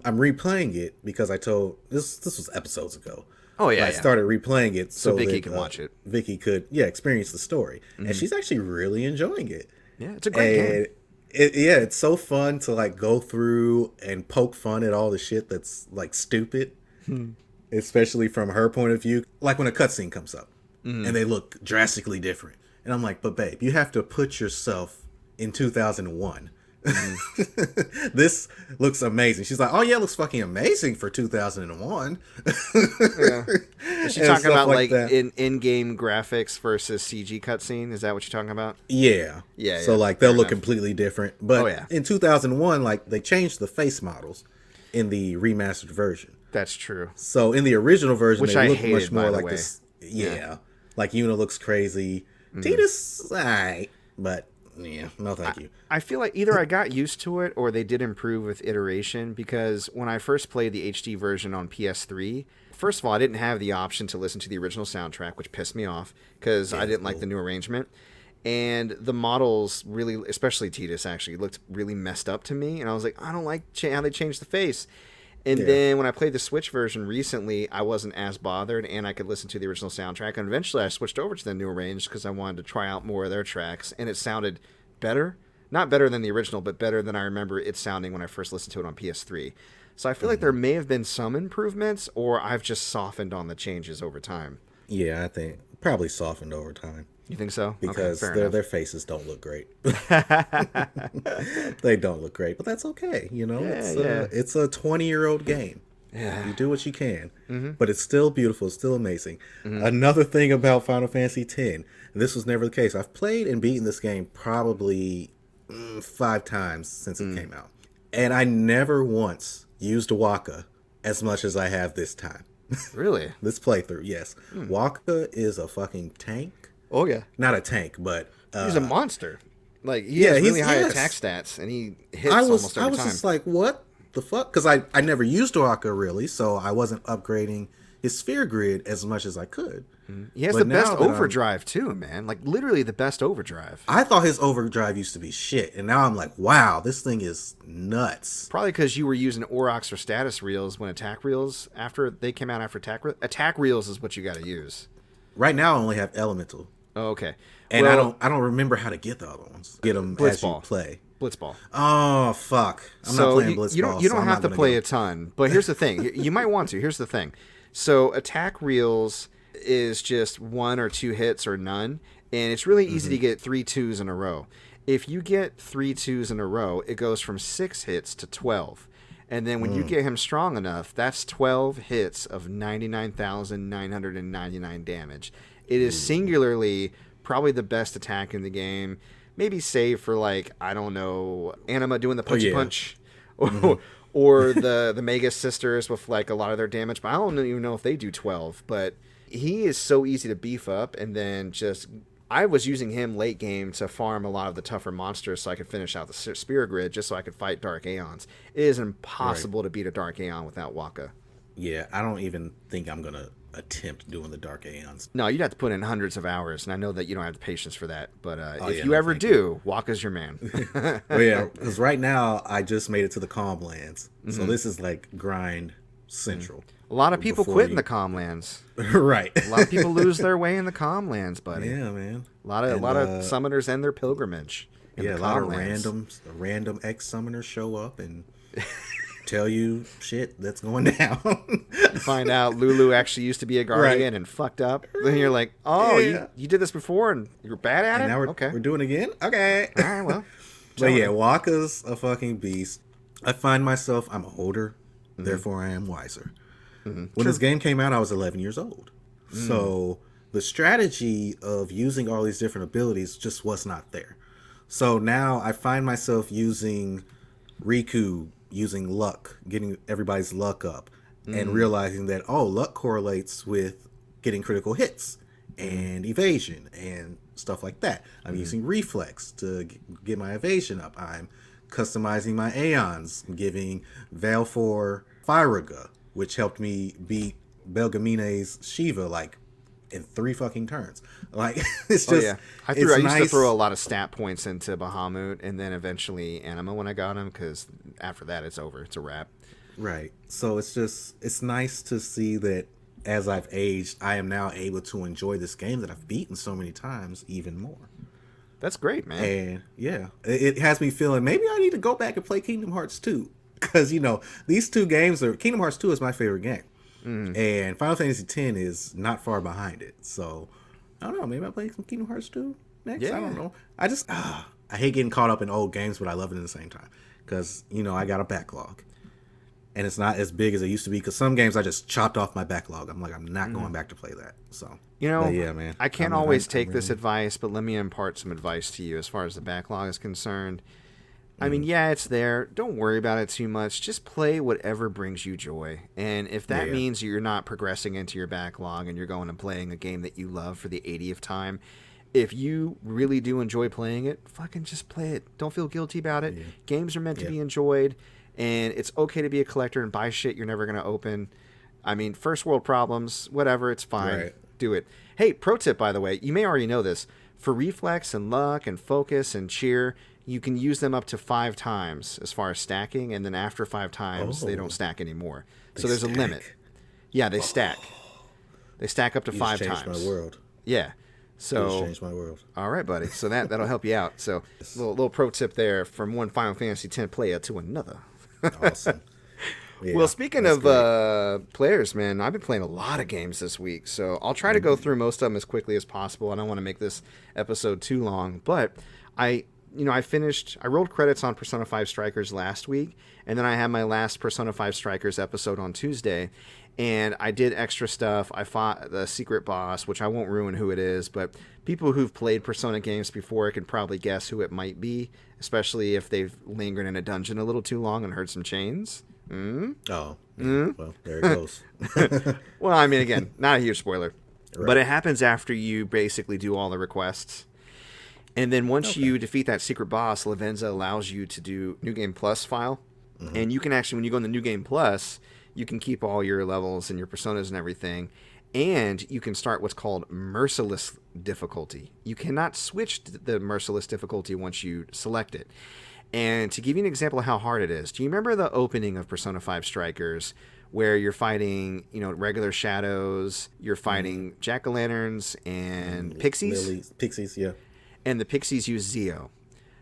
Speaker 3: I'm replaying it because I told this was episodes ago.
Speaker 2: Oh yeah,
Speaker 3: I started replaying it
Speaker 2: so Vicky can watch it.
Speaker 3: Vicky could experience the story, and she's actually really enjoying it.
Speaker 2: Yeah, it's a great game.
Speaker 3: It's so fun to like go through and poke fun at all the shit that's like stupid, especially from her point of view. Like when a cutscene comes up and they look drastically different, and I'm like, but babe, you have to put yourself in 2001. This looks amazing. She's like, oh yeah, it looks fucking amazing for 2001.
Speaker 2: Yeah. Is she talking about like in-game graphics versus CG cutscene? Is that what you're talking about?
Speaker 3: Yeah. So like they'll look completely different. But in 2001, like they changed the face models in the remastered version.
Speaker 2: That's true.
Speaker 3: So in the original version,
Speaker 2: which
Speaker 3: they
Speaker 2: look
Speaker 3: much more like this. Yeah. Like Yuna looks crazy. Tidus, alright, but Yeah, no thank you.
Speaker 2: I feel like either I got used to it or they did improve with iteration, because when I first played the HD version on PS3, first of all, I didn't have the option to listen to the original soundtrack, which pissed me off because I didn't like the new arrangement. And the models really, especially Tidus, actually looked really messed up to me. And I was like, I don't like how they changed the face. And then when I played the Switch version recently, I wasn't as bothered, and I could listen to the original soundtrack. And eventually I switched over to the new arranged because I wanted to try out more of their tracks, and it sounded better. Not better than the original, but better than I remember it sounding when I first listened to it on PS3. So I feel like there may have been some improvements, or I've just softened on the changes over time.
Speaker 3: Yeah, I think probably softened over time.
Speaker 2: You think so?
Speaker 3: Because
Speaker 2: okay,
Speaker 3: their faces don't look great. They don't look great, but that's okay. You know, it's a 20-year-old game. Yeah. You do what you can, but it's still beautiful. It's still amazing. Another thing about Final Fantasy X, this was never the case. I've played and beaten this game probably 5 times since it came out, and I never once used Waka as much as I have this time.
Speaker 2: Really?
Speaker 3: This playthrough, yes. Waka is a fucking tank.
Speaker 2: Oh yeah,
Speaker 3: not a tank, but
Speaker 2: he's a monster. Like he has really high attack stats, and he hits almost every time. I was just
Speaker 3: like, what the fuck? Because I never used Waka really, so I wasn't upgrading his sphere grid as much as I could.
Speaker 2: He has the best overdrive too, man. Like literally the best overdrive.
Speaker 3: I thought his overdrive used to be shit, and now I'm like, wow, this thing is nuts.
Speaker 2: Probably because you were using Aurochs or status reels when attack reels after they came out after attack reels is what you got to use.
Speaker 3: Right now, I only have elemental.
Speaker 2: Oh, okay.
Speaker 3: And I don't remember how to get the other ones. Get them as you play.
Speaker 2: Blitzball.
Speaker 3: Oh, fuck. I'm not playing Blitzball.
Speaker 2: You don't have to play a ton. But here's the thing. You might want to. Here's the thing. So attack reels is just 1 or 2 hits or none. And it's really easy to get 3 2s in a row. If you get 3 2s in a row, it goes from 6 hits to 12. And then when you get him strong enough, that's 12 hits of 99,999 damage. It is singularly probably the best attack in the game. Maybe save for, like, I don't know, Anima doing the punchy punch. Or the Mega Sisters with, like, a lot of their damage. But I don't even know if they do 12. But he is so easy to beef up. And then just... I was using him late game to farm a lot of the tougher monsters so I could finish out the Spear Grid just so I could fight Dark Aeons. It is impossible to beat a Dark Aeon without Waka.
Speaker 3: Yeah, I don't even think I'm going to attempt doing the Dark Aeons.
Speaker 2: No, you'd have to put in hundreds of hours, and I know that you don't have the patience for that. But if you ever do, Waka's your man.
Speaker 3: Well, yeah, because right now I just made it to the Calm Lands. So this is like grind central.
Speaker 2: A lot of people quit in the Calm Lands.
Speaker 3: Right.
Speaker 2: A lot of people lose their way in the Calm Lands, buddy.
Speaker 3: Yeah, man.
Speaker 2: A lot of summoners end their pilgrimage.
Speaker 3: Yeah, a lot of random ex-summoners show up and tell you shit that's going down.
Speaker 2: You find out Lulu actually used to be a guardian and fucked up. Then you're like, oh, you did this before and you were bad at it?
Speaker 3: Now we're doing it again? Okay.
Speaker 2: All right, well.
Speaker 3: But yeah, Waka's a fucking beast. I find myself, I'm older, therefore I am wiser. When this game came out, I was 11 years old. So the strategy of using all these different abilities just was not there. So now I find myself using Riku, using luck, getting everybody's luck up, and realizing that, luck correlates with getting critical hits and evasion and stuff like that. I'm using reflex to get my evasion up. I'm customizing my Aeons, giving Valfor Firaga, which helped me beat Belgamine's Shiva like in 3 fucking turns. Like it's just
Speaker 2: I used to throw a lot of stat points into Bahamut and then eventually Anima when I got him, because after that it's over. It's a wrap.
Speaker 3: Right. So it's nice to see that as I've aged, I am now able to enjoy this game that I've beaten so many times even more.
Speaker 2: That's great, man.
Speaker 3: And yeah, it has me feeling maybe I need to go back and play Kingdom Hearts 2. Because, these 2 games Kingdom Hearts 2 is my favorite game. And Final Fantasy X is not far behind it. So, I don't know. Maybe I'll play some Kingdom Hearts 2 next. Yeah. I don't know. I just, I hate getting caught up in old games, but I love it at the same time. Because, I got a backlog. And it's not as big as it used to be. Because some games I just chopped off my backlog. I'm like, I'm not going back to play that. So, yeah, man.
Speaker 2: I can't always take this advice, but let me impart some advice to you as far as the backlog is concerned. I mean, yeah, it's there. Don't worry about it too much. Just play whatever brings you joy. And if that means you're not progressing into your backlog and you're going and playing a game that you love for the 80th time, if you really do enjoy playing it, fucking just play it. Don't feel guilty about it. Games are meant to be enjoyed, and it's okay to be a collector and buy shit you're never going to open. I mean, first world problems, whatever, it's fine.
Speaker 3: Right.
Speaker 2: Do it. Hey, pro tip, by the way, you may already know this. For reflex and luck and focus and cheer, you can use them up to 5 times as far as stacking, and then after 5 times, they don't stack anymore. So there's a limit. Yeah, they stack. They stack up to 5 times.
Speaker 3: Changed my world.
Speaker 2: Yeah. So
Speaker 3: Changed my world.
Speaker 2: All right, buddy. So that'll help you out. So little pro tip there from one Final Fantasy X player to another.
Speaker 3: Awesome. Yeah,
Speaker 2: well, speaking of players, man, I've been playing a lot of games this week, so I'll try to go through most of them as quickly as possible. I don't want to make this episode too long, but I rolled credits on Persona 5 Strikers last week, and then I had my last Persona 5 Strikers episode on Tuesday, and I did extra stuff. I fought the secret boss, which I won't ruin who it is, but people who've played Persona games before can probably guess who it might be, especially if they've lingered in a dungeon a little too long and heard some chains.
Speaker 3: Oh, well, there it goes.
Speaker 2: Well, I mean, again, not a huge spoiler, but it happens after you basically do all the requests. And then once you defeat that secret boss, Lavenza allows you to do New Game Plus file. And you can actually, when you go in the New Game Plus, you can keep all your levels and your personas and everything. And you can start what's called Merciless difficulty. You cannot switch to the Merciless difficulty once you select it. And to give you an example of how hard it is, do you remember the opening of Persona 5 Strikers where you're fighting, regular shadows, you're fighting jack-o'-lanterns and pixies?
Speaker 3: Lilies, pixies, yeah.
Speaker 2: And the pixies use Zeo.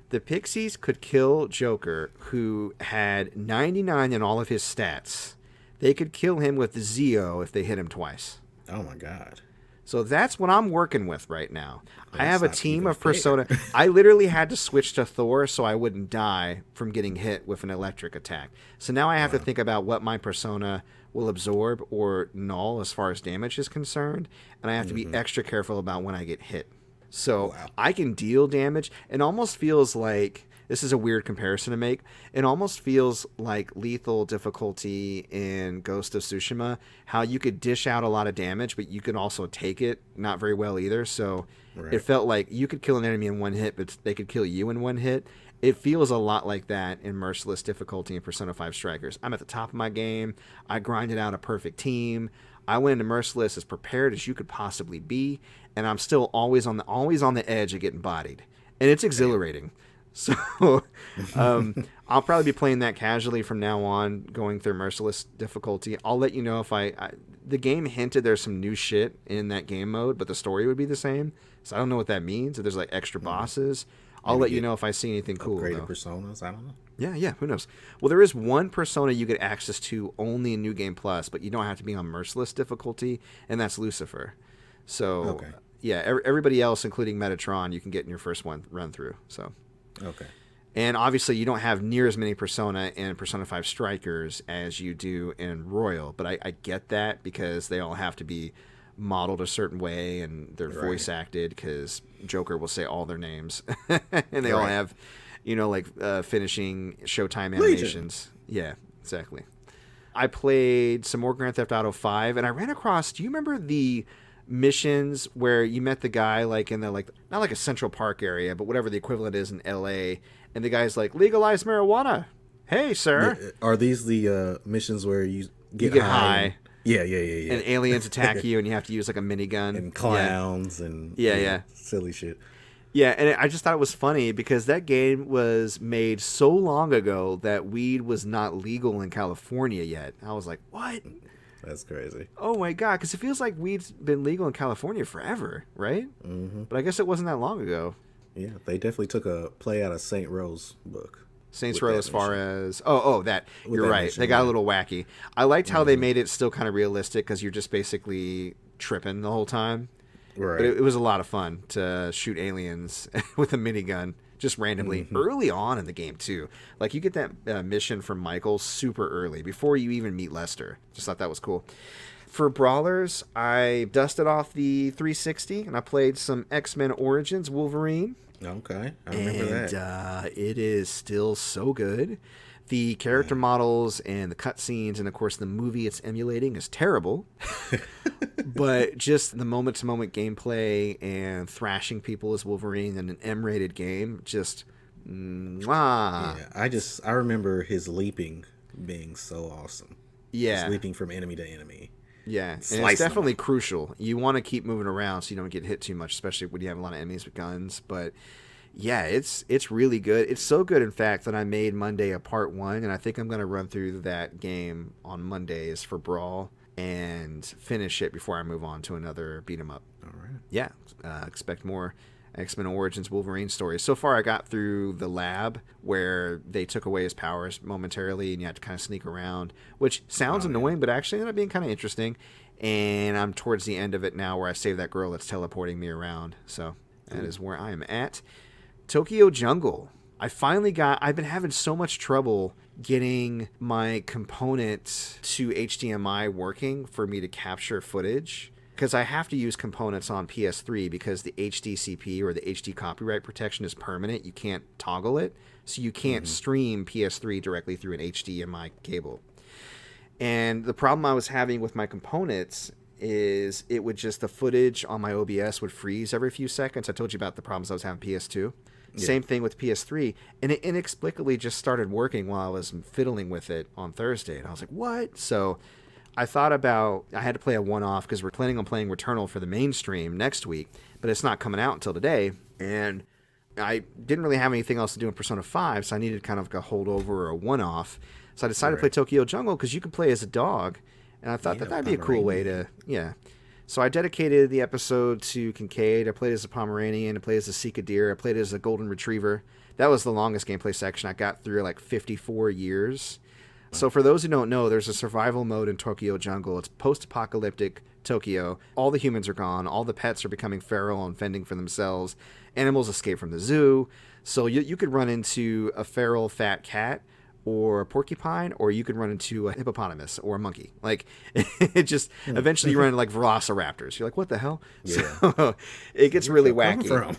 Speaker 2: The pixies could kill Joker, who had 99 in all of his stats. They could kill him with Zeo if they hit him twice.
Speaker 3: Oh, my God.
Speaker 2: So that's what I'm working with right now. I have a team of Persona. I literally had to switch to Thor so I wouldn't die from getting hit with an electric attack. So now I have to think about what my Persona will absorb or null as far as damage is concerned. And I have to be extra careful about when I get hit. So I can deal damage. It almost feels like, this is a weird comparison to make, it almost feels like lethal difficulty in Ghost of Tsushima, how you could dish out a lot of damage, but you could also take it not very well either. So it felt like you could kill an enemy in one hit, but they could kill you in one hit. It feels a lot like that in Merciless difficulty in Persona 5 Strikers. I'm at the top of my game. I grinded out a perfect team. I went into Merciless as prepared as you could possibly be, and I'm still always on the edge of getting bodied. And it's exhilarating. So I'll probably be playing that casually from now on, going through Merciless difficulty. I'll let you know if the game hinted there's some new shit in that game mode, but the story would be the same. So I don't know what that means. If there's like extra bosses, I'll let you know if I see anything cool.
Speaker 3: Upgraded personas, I don't know.
Speaker 2: Yeah, who knows? Well, there is one persona you get access to only in New Game Plus, but you don't have to be on Merciless difficulty, and that's Lucifer. So, everybody else, including Metatron, you can get in your first one run through. So, and obviously you don't have near as many persona in Persona 5 Strikers as you do in Royal, but I get that because they all have to be modeled a certain way and they're voice acted because Joker will say all their names and they all have finishing Showtime animations. Legion. Yeah, exactly. I played some more Grand Theft Auto 5 and I ran across, do you remember the missions where you met the guy like in the not like a Central Park area, but whatever the equivalent is in LA, and the guy's like, legalize marijuana. Hey, sir.
Speaker 3: Are these the missions where you get high? Yeah.
Speaker 2: And aliens attack you and you have to use like a minigun.
Speaker 3: And clowns and silly shit.
Speaker 2: Yeah, and I just thought it was funny because that game was made so long ago that weed was not legal in California yet. I was like, what?
Speaker 3: That's crazy.
Speaker 2: Oh my God, because it feels like weed's been legal in California forever, right? Mm-hmm. But I guess it wasn't that long ago.
Speaker 3: Yeah, they definitely took a play out of Saint Rose book.
Speaker 2: Saints Row as far as... that. You're right. They got a little wacky. I liked how they made it still kind of realistic because you're just basically tripping the whole time.
Speaker 3: Right.
Speaker 2: But it was a lot of fun to shoot aliens with a minigun just randomly early on in the game, too. Like, you get that mission from Michael super early, before you even meet Lester. Just thought that was cool. For Brawlers, I dusted off the 360 and I played some X-Men Origins Wolverine.
Speaker 3: Okay, I remember that.
Speaker 2: It is still so good. The character models and the cutscenes and, of course, the movie it's emulating is terrible. But just the moment-to-moment gameplay and thrashing people as Wolverine in an M-rated game, just mwah.
Speaker 3: Yeah, I remember his leaping being so awesome.
Speaker 2: Yeah.
Speaker 3: Just leaping from enemy to enemy.
Speaker 2: Yeah, and it's definitely crucial. You want to keep moving around so you don't get hit too much, especially when you have a lot of enemies with guns. But yeah, it's really good. It's so good, in fact, that I made Monday a part 1, and I think I'm going to run through that game on Mondays for Brawl and finish it before I move on to another beat 'em up.
Speaker 3: All right.
Speaker 2: Yeah, expect more X-Men Origins Wolverine stories. So far, I got through the lab where they took away his powers momentarily, and you had to kind of sneak around, which sounds annoying, but actually ended up being kind of interesting. And I'm towards the end of it now, where I save that girl that's teleporting me around. So that is where I am at. Tokyo Jungle. I've been having so much trouble getting my component to HDMI working for me to capture footage, because I have to use components on PS3 because the HDCP or the HD copyright protection is permanent. You can't toggle it, so you can't stream PS3 directly through an HDMI cable. And the problem I was having with my components is the footage on my OBS would freeze every few seconds. I told you about the problems I was having PS2. Yeah. Same thing with PS3. And it inexplicably just started working while I was fiddling with it on Thursday. And I was like, what? So I thought I had to play a one-off because we're planning on playing Returnal for the mainstream next week, but it's not coming out until today. And I didn't really have anything else to do in Persona 5, so I needed kind of a holdover or a one-off. So I decided to play Tokyo Jungle because you can play as a dog. And I thought that'd be a cool way to, So I dedicated the episode to Kincaid. I played as a Pomeranian. I played as a Sika Deer. I played as a Golden Retriever. That was the longest gameplay section. I got through like 54 years. So for those who don't know, there's a survival mode in Tokyo Jungle. It's post-apocalyptic Tokyo. All the humans are gone. All the pets are becoming feral and fending for themselves. Animals escape from the zoo. So you could run into a feral fat cat or a porcupine, or you could run into a hippopotamus or a monkey. Like, it just, eventually you run into like velociraptors. You're like, what the hell? Yeah. So it gets really wacky.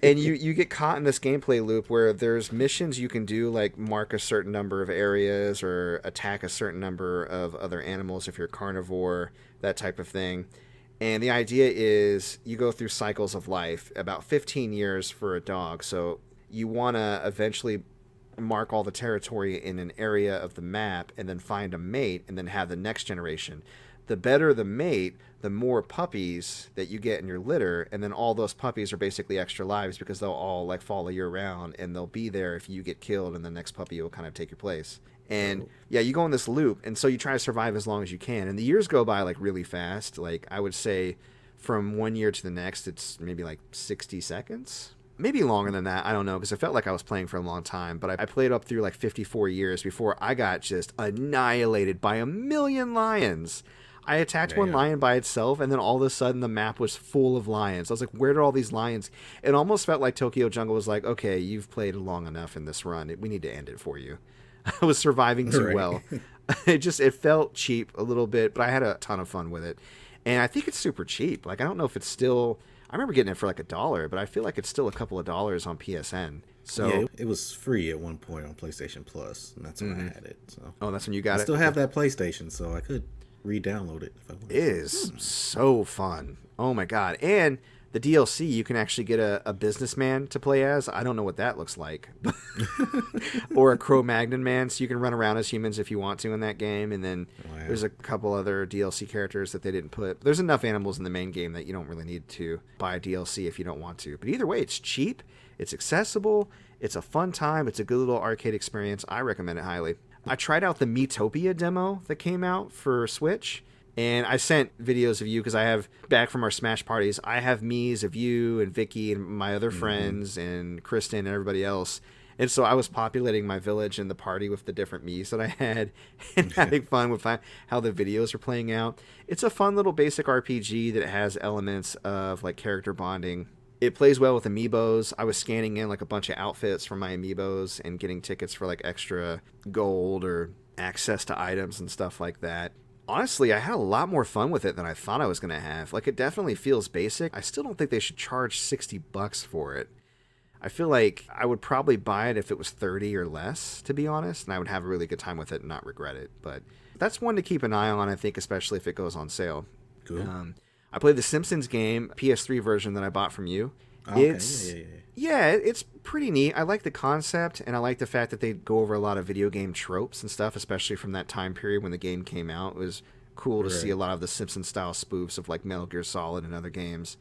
Speaker 2: And you get caught in this gameplay loop where there's missions you can do, like mark a certain number of areas or attack a certain number of other animals if you're carnivore, that type of thing. And the idea is you go through cycles of life, about 15 years for a dog. So you want to eventually mark all the territory in an area of the map and then find a mate and then have the next generation. The better the mate, the more puppies that you get in your litter, and then all those puppies are basically extra lives because they'll all like follow you around and they'll be there if you get killed, and the next puppy will kind of take your place. And you go in this loop, and so you try to survive as long as you can. And the years go by like really fast. Like I would say from one year to the next, it's maybe like 60 seconds. Maybe longer than that. I don't know, because I felt like I was playing for a long time. But I played up through like 54 years before I got just annihilated by a million lions. I attacked one lion by itself, and then all of a sudden the map was full of lions. I was like, where did all these lions? It almost felt like Tokyo Jungle was like, okay, you've played long enough in this run. We need to end it for you. I was surviving too well. It felt cheap a little bit, but I had a ton of fun with it. And I think it's super cheap. Like, I don't know if it's still... I remember getting it for like $1, but I feel like it's still a couple of dollars on PSN. So
Speaker 3: yeah, it was free at one point on PlayStation Plus, and that's when I had it. So
Speaker 2: that's when you got it?
Speaker 3: I still have that PlayStation, so I could re-download it if I wanted.
Speaker 2: It is so fun. Oh my god. And the DLC, you can actually get a businessman to play as. I don't know what that looks like. Or a Cro-Magnon man, so you can run around as humans if you want to in that game. And then there's a couple other DLC characters that they didn't put. There's enough animals in the main game that you don't really need to buy DLC if you don't want to. But either way, it's cheap, it's accessible, it's a fun time, it's a good little arcade experience. I recommend it highly. I tried out the Miitopia demo that came out for Switch. And I sent videos of you because I have, back from our Smash parties, I have Miis of you and Vicky and my other friends and Kristen and everybody else. And so I was populating my village and the party with the different Miis that I had and having fun with how the videos are playing out. It's a fun little basic RPG that has elements of like character bonding. It plays well with Amiibos. I was scanning in like a bunch of outfits from my Amiibos and getting tickets for like extra gold or access to items and stuff like that. Honestly, I had a lot more fun with it than I thought I was going to have. Like, it definitely feels basic. I still don't think they should charge $60 for it. I feel like I would probably buy it if it was 30 or less, to be honest, and I would have a really good time with it and not regret it. But that's one to keep an eye on, I think, especially if it goes on sale.
Speaker 3: Cool.
Speaker 2: I played the Simpsons game, PS3 version that I bought from you.
Speaker 3: Okay.
Speaker 2: Yeah, it's pretty neat. I like the concept, and I like the fact that they go over a lot of video game tropes and stuff, especially from that time period when the game came out. It was cool to see a lot of the Simpsons-style spoofs of like Metal Gear Solid and other games.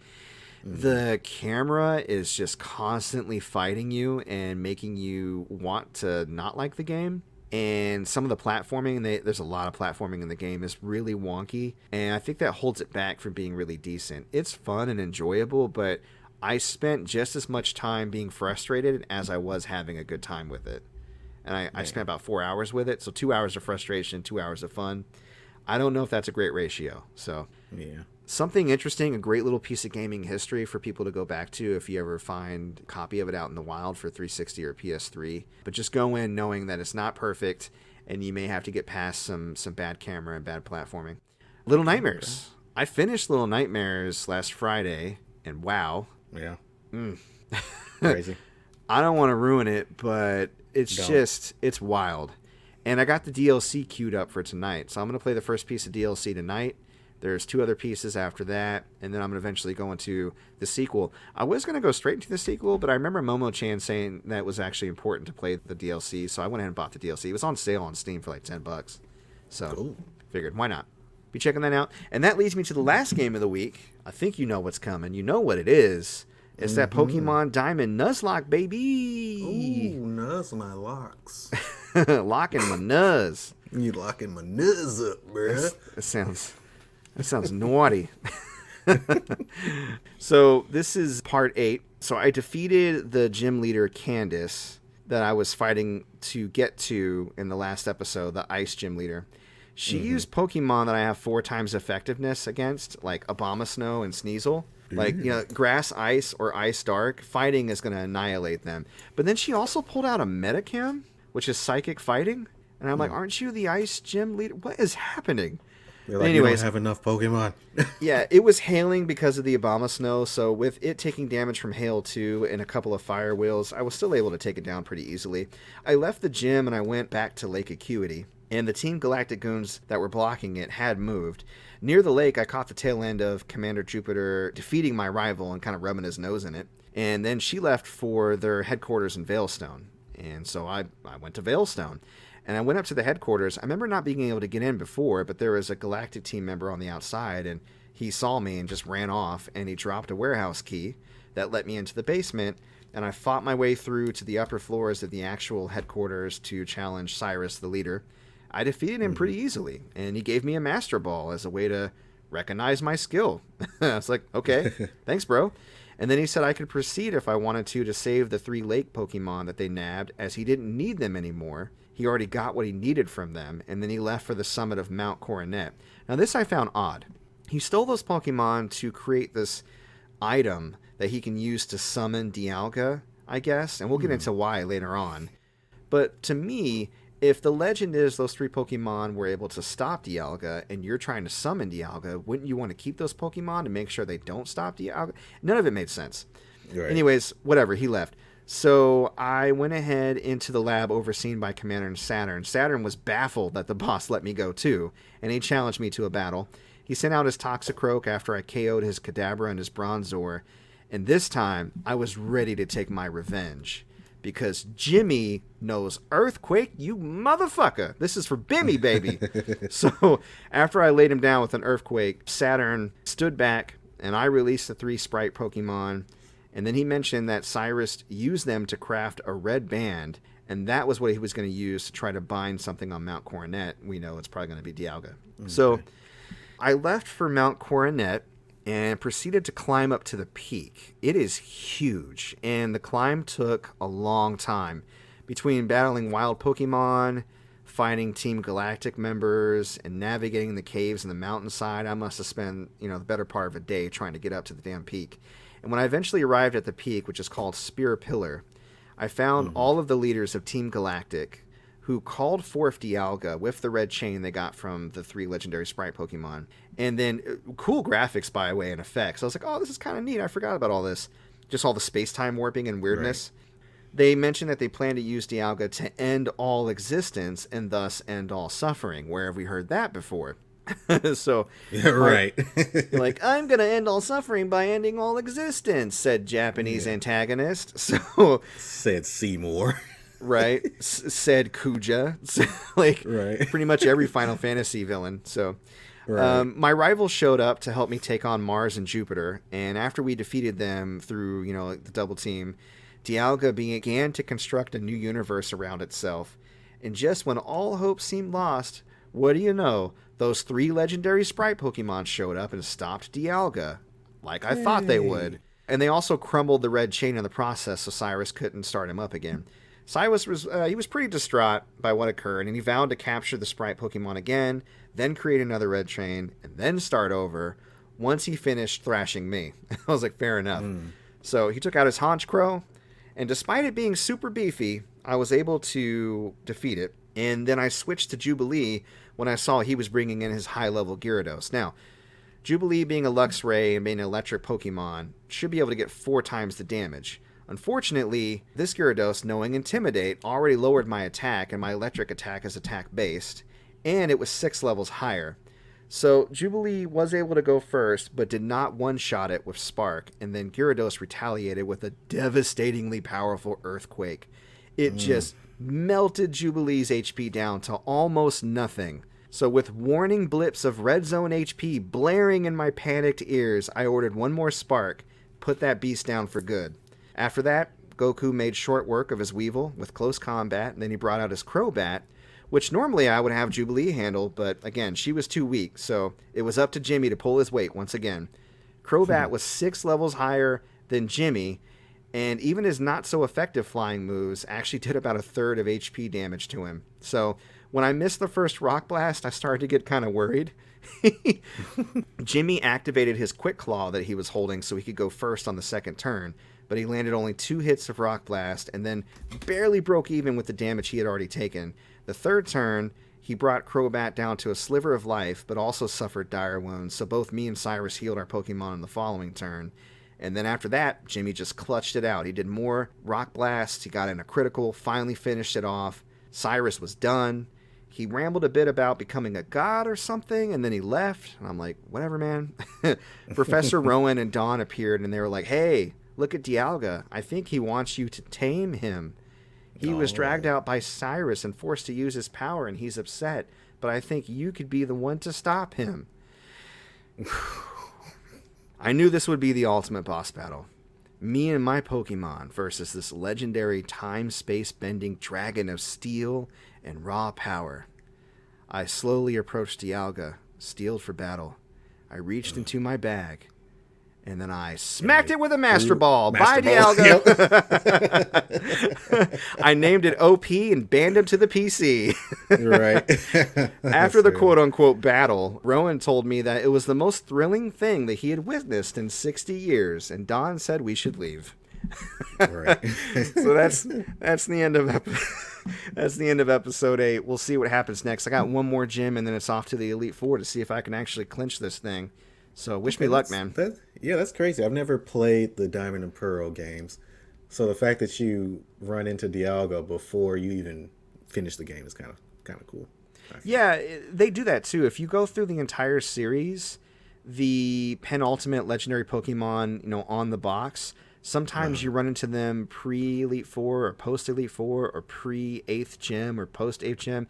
Speaker 2: The camera is just constantly fighting you and making you want to not like the game. And some of the platforming, there's a lot of platforming in the game, is really wonky. And I think that holds it back from being really decent. It's fun and enjoyable, but I spent just as much time being frustrated as I was having a good time with it. And I spent about 4 hours with it. So 2 hours of frustration, 2 hours of fun. I don't know if that's a great ratio. So
Speaker 3: Yeah.
Speaker 2: something interesting, a great little piece of gaming history for people to go back to if you ever find a copy of it out in the wild for 360 or PS3. But just go in knowing that it's not perfect and you may have to get past some bad camera and bad platforming. Little Nightmares. I finished Little Nightmares last Friday, and wow.
Speaker 3: Yeah. Crazy.
Speaker 2: I don't want to ruin it, but it's wild. And I got the DLC queued up for tonight. So I'm going to play the first piece of DLC tonight. There's 2 other pieces after that, and then I'm going to eventually go into the sequel. I was going to go straight into the sequel, but I remember Momo-chan saying that it was actually important to play the DLC, so I went ahead and bought the DLC. It was on sale on Steam for like $10. So figured, why not? Be checking that out. And that leads me to the last game of the week. I think you know what's coming. You know what it is. It's that Pokemon Diamond Nuzlocke, baby.
Speaker 3: Ooh, nuz my locks.
Speaker 2: Locking my nuz.
Speaker 3: You locking my nuz up, bruh.
Speaker 2: That sounds naughty. So this is part 8. So I defeated the gym leader Candace that I was fighting to get to in the last episode, the ice gym leader. She used Pokemon that I have 4 times effectiveness against, like Abomasnow and Sneasel. Like, grass ice or ice dark, fighting is going to annihilate them. But then she also pulled out a Metacam, which is psychic fighting. And I'm like, aren't you the ice gym leader? What is happening?
Speaker 3: You're like, anyways, you don't have enough Pokemon.
Speaker 2: Yeah, it was hailing because of the Abomasnow. So with it taking damage from hail too and a couple of fire wheels, I was still able to take it down pretty easily. I left the gym and I went back to Lake Acuity. And the Team Galactic goons that were blocking it had moved. Near the lake, I caught the tail end of Commander Jupiter defeating my rival and kind of rubbing his nose in it. And then she left for their headquarters in Veilstone. And so I went to Veilstone. And I went up to the headquarters. I remember not being able to get in before, but there was a Galactic team member on the outside, and he saw me and just ran off, and he dropped a warehouse key that let me into the basement. And I fought my way through to the upper floors of the actual headquarters to challenge Cyrus, the leader. I defeated him pretty easily, and he gave me a Master Ball as a way to recognize my skill. I was like, okay, thanks, bro. And then he said I could proceed if I wanted to save the 3 lake Pokemon that they nabbed, as he didn't need them anymore. He already got what he needed from them, and then he left for the summit of Mount Coronet. Now, this I found odd. He stole those Pokemon to create this item that he can use to summon Dialga, I guess, and we'll get into why later on. But to me, if the legend is those 3 Pokemon were able to stop Dialga and you're trying to summon Dialga, wouldn't you want to keep those Pokemon to make sure they don't stop Dialga? None of it made sense. Right. Anyways, whatever, he left. So I went ahead into the lab overseen by Commander Saturn. Saturn was baffled that the boss let me go too, and he challenged me to a battle. He sent out his Toxicroak after I KO'd his Kadabra and his Bronzor, and this time I was ready to take my revenge. Because Jimmy knows Earthquake, you motherfucker. This is for Bimmy, baby. So after I laid him down with an Earthquake, Saturn stood back, and I released the 3 Sprite Pokemon. And then he mentioned that Cyrus used them to craft a red band, and that was what he was going to use to try to bind something on Mount Coronet. We know it's probably going to be Dialga. Okay. So I left for Mount Coronet and proceeded to climb up to the peak. It is huge, and the climb took a long time. Between battling wild Pokemon, fighting Team Galactic members, and navigating the caves and the mountainside, I must have spent, the better part of a day trying to get up to the damn peak. And when I eventually arrived at the peak, which is called Spear Pillar, I found all of the leaders of Team Galactic, who called forth Dialga with the red chain they got from the 3 legendary sprite Pokemon. And then cool graphics, by the way, and effects. I was like, oh, this is kind of neat. I forgot about all this. Just all the space-time warping and weirdness. Right. They mentioned that they plan to use Dialga to end all existence and thus end all suffering. Where have we heard that before? So,
Speaker 3: right.
Speaker 2: Like, I'm going to end all suffering by ending all existence, said Japanese antagonist. So
Speaker 3: said Seymour.
Speaker 2: Right. Said Kuja. Like,
Speaker 3: right.
Speaker 2: Pretty much every Final Fantasy villain. So,
Speaker 3: right.
Speaker 2: My rivals showed up to help me take on Mars and Jupiter. And after we defeated them through, the double team, Dialga began to construct a new universe around itself. And just when all hope seemed lost, what do you know? Those 3 legendary sprite Pokemon showed up and stopped Dialga, like I thought they would. And they also crumbled the red chain in the process, so Cyrus couldn't start him up again. Cyrus was pretty distraught by what occurred, and he vowed to capture the sprite Pokemon again, then create another red chain, and then start over once he finished thrashing me. I was like, fair enough. So he took out his Honchkrow, and despite it being super beefy, I was able to defeat it. And then I switched to Jubilee when I saw he was bringing in his high-level Gyarados. Now, Jubilee being a Luxray and being an electric Pokemon should be able to get 4 times the damage. Unfortunately, this Gyarados, knowing Intimidate, already lowered my attack, and my electric attack is attack-based, and it was 6 levels higher. So Jubilee was able to go first, but did not one-shot it with Spark, and then Gyarados retaliated with a devastatingly powerful Earthquake. It just melted Jubilee's HP down to almost nothing. So with warning blips of red zone HP blaring in my panicked ears, I ordered one more Spark, put that beast down for good. After that, Goku made short work of his Weevil with close combat, and then he brought out his Crobat, which normally I would have Jubilee handle, but again, she was too weak, so it was up to Jimmy to pull his weight once again. Crobat was 6 levels higher than Jimmy, and even his not-so-effective flying moves actually did about 1/3 of HP damage to him. So when I missed the first Rock Blast, I started to get kind of worried. Jimmy activated his Quick Claw that he was holding so he could go first on the second turn, but he landed only 2 hits of Rock Blast and then barely broke even with the damage he had already taken. The third turn, he brought Crobat down to a sliver of life, but also suffered dire wounds, so both me and Cyrus healed our Pokemon in the following turn. And then after that, Jimmy just clutched it out. He did more Rock Blasts, he got in a critical, finally finished it off. Cyrus was done. He rambled a bit about becoming a god or something, and then he left. And I'm like, whatever, man. Professor Rowan and Dawn appeared, and they were like, hey, look at Dialga. I think he wants you to tame him. He was dragged out by Cyrus and forced to use his power, and he's upset. But I think you could be the one to stop him. I knew this would be the ultimate boss battle. Me and my Pokemon versus this legendary time-space bending dragon of steel and raw power. I slowly approached Dialga, steeled for battle. I reached into my bag, and then I smacked it with a Master Ball. Bye, Dialga! I named it OP and banned him to the PC.
Speaker 3: Right.
Speaker 2: After the quote-unquote battle, Rowan told me that it was the most thrilling thing that he had witnessed in 60 years, and Don said we should leave.
Speaker 3: Right.
Speaker 2: So that's the end of that's the end of episode 8. We'll see what happens next. I got one more gym, and then it's off to the Elite Four to see if I can actually clinch this thing. So wish me luck, man.
Speaker 3: That's crazy. I've never played the Diamond and Pearl games, so the fact that you run into Dialga before you even finish the game is kind of cool.
Speaker 2: Yeah, they do that too. If you go through the entire series, the penultimate legendary Pokemon, on the box, sometimes you run into them pre-Elite Four or post-Elite Four or pre-8th gym or post-8th gym.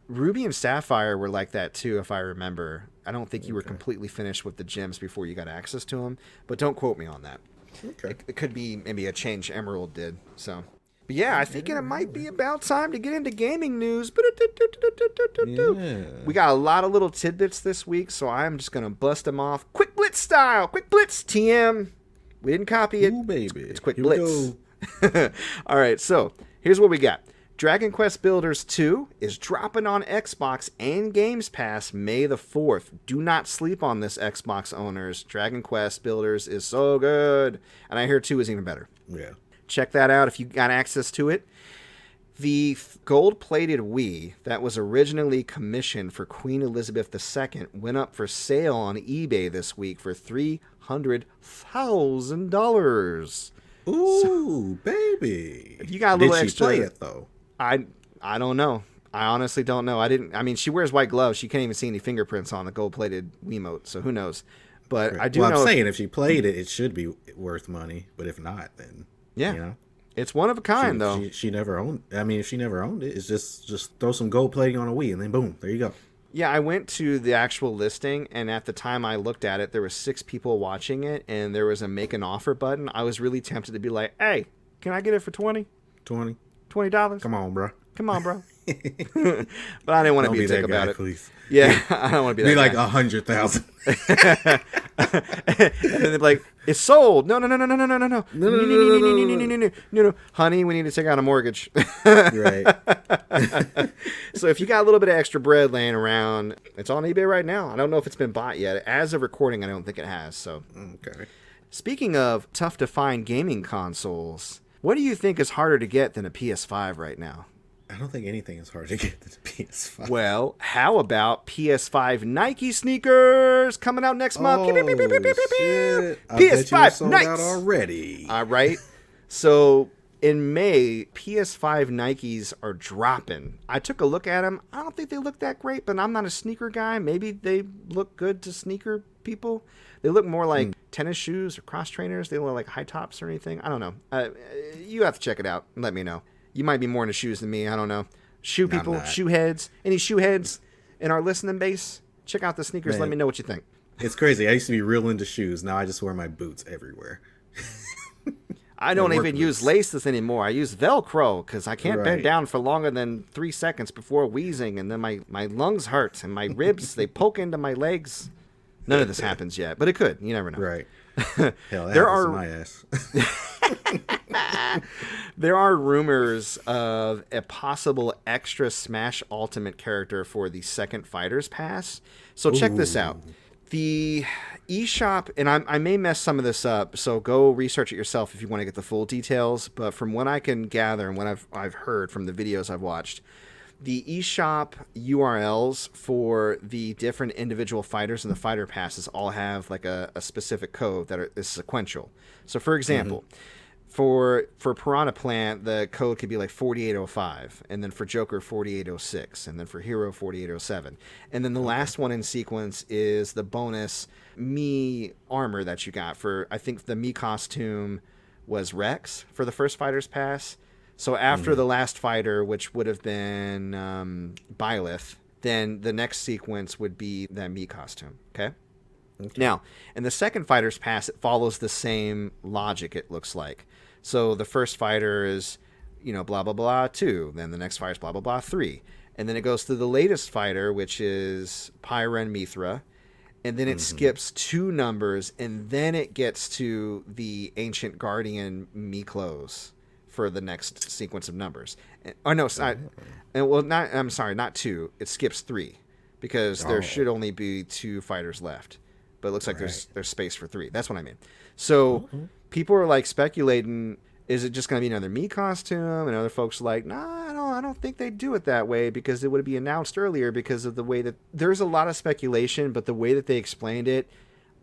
Speaker 2: Ruby and Sapphire were like that too, if I remember. I don't think you were completely finished with the gyms before you got access to them, but don't quote me on that.
Speaker 3: Okay.
Speaker 2: It could be maybe a change Emerald did. So, but yeah, I think it might be about time to get into gaming news. Yeah. We got a lot of little tidbits this week, so I'm just gonna bust them off, quick blitz style. Quick blitz, TM. We didn't copy it.
Speaker 3: Ooh, baby.
Speaker 2: It's quick blitz. All right, so here's what we got. Dragon Quest Builders 2 is dropping on Xbox and Games Pass May the 4th. Do not sleep on this, Xbox owners. Dragon Quest Builders is so good. And I hear 2 is even better.
Speaker 3: Yeah.
Speaker 2: Check that out if you got access to it. The gold-plated Wii that was originally commissioned for Queen Elizabeth II went up for sale on eBay this week for $300,000.
Speaker 3: Ooh, baby!
Speaker 2: If you got a little
Speaker 3: Did she
Speaker 2: extra,
Speaker 3: play it though?
Speaker 2: I don't know. I honestly don't know. I mean, she wears white gloves. She can't even see any fingerprints on the gold-plated Wiimote, so who knows? But
Speaker 3: Right.
Speaker 2: I do
Speaker 3: well,
Speaker 2: know.
Speaker 3: I'm saying if she played it, it should be worth money. But if not, then
Speaker 2: Yeah.
Speaker 3: you know.
Speaker 2: It's one of a kind, though.
Speaker 3: She never owned. I mean, if she never owned it, it's just throw some gold plating on a Wii, and then boom, there you go.
Speaker 2: Yeah, I went to the actual listing, and at the time I looked at it, there were 6 people watching it, and there was a make an offer button. I was really tempted to be like, "Hey, can I get it for $20? $20?
Speaker 3: Come on, bro.
Speaker 2: Come on, bro." But I didn't want to be a dick about it.
Speaker 3: Please.
Speaker 2: Yeah, I don't want to be that
Speaker 3: Be like
Speaker 2: guy.
Speaker 3: 100,000.
Speaker 2: And then they'd be like, "It's sold." No. No. Honey, we need to take out a mortgage.
Speaker 3: Right.
Speaker 2: So if you got a little bit of extra bread laying around, it's on eBay right now. I don't know if it's been bought yet. As of recording, I don't think it has. So,
Speaker 3: Okay.
Speaker 2: speaking of tough to find gaming consoles, what do you think is harder to get than a PS5 right now?
Speaker 3: I don't think anything is hard to get than the PS5.
Speaker 2: Well, how about PS5 Nike sneakers coming out next month? Pew, pew, pew, pew, pew, pew, pew, pew.
Speaker 3: Shit. I bet you
Speaker 2: PS5
Speaker 3: it's sold out
Speaker 2: Nikes.
Speaker 3: already.
Speaker 2: All right. So in May, PS5 Nikes are dropping. I took a look at them. I don't think they look that great, but I'm not a sneaker guy. Maybe they look good to sneaker people. They look more like tennis shoes or cross trainers. They look like high tops or anything. I don't know. You have to check it out and let me know. You might be more into shoes than me. I don't know. Shoe people, shoe heads. Any shoe heads in our listening base? Check out the sneakers.
Speaker 3: Man.
Speaker 2: Let me know what you think.
Speaker 3: It's crazy. I used to be real into shoes. Now I just wear my boots everywhere.
Speaker 2: I don't
Speaker 3: work
Speaker 2: even use
Speaker 3: boots.
Speaker 2: laces anymore. I use Velcro because I can't bend
Speaker 3: Right.
Speaker 2: down for longer than 3 seconds before wheezing, and then my lungs hurt and my ribs, they poke into my legs. None of this happens yet, but it could. You never know.
Speaker 3: Right. Hell, that
Speaker 2: There
Speaker 3: happens
Speaker 2: are-
Speaker 3: to my ass.
Speaker 2: There are rumors of a possible extra Smash Ultimate character for the second Fighters Pass. So check this out. The eShop, and I may mess some of this up, so go research it yourself if you want to get the full details. But from what I can gather and what I've heard from the videos I've watched, the eShop URLs for the different individual fighters and the fighter passes all have like a specific code that is sequential. So for example, for Piranha Plant, the code could be like 4805, and then for Joker 4806, and then for Hero 4807. And then the last one in sequence is the bonus Mii armor that you got for, I think the Mii costume was Rex for the first Fighter's Pass. So after the last fighter, which would have been Byleth, then the next sequence would be that Mii costume, okay? Now, in the second Fighter's Pass, it follows the same logic, it looks like. So the first fighter is, blah, blah, blah, 2. Then the next fighter is blah, blah, blah, 3. And then it goes to the latest fighter, which is Pyra and Mithra. And then it skips 2 numbers, and then it gets to the Ancient Guardian Miklos for the next sequence of numbers. I'm sorry, not 2. It skips 3 because there should only be 2 fighters left. But it looks like there's space for 3. That's what I mean. So people are like speculating, is it just going to be another Mii costume? And other folks are like, nah, I don't think they do it that way because it would be announced earlier because of the way that there's a lot of speculation, but the way that they explained it,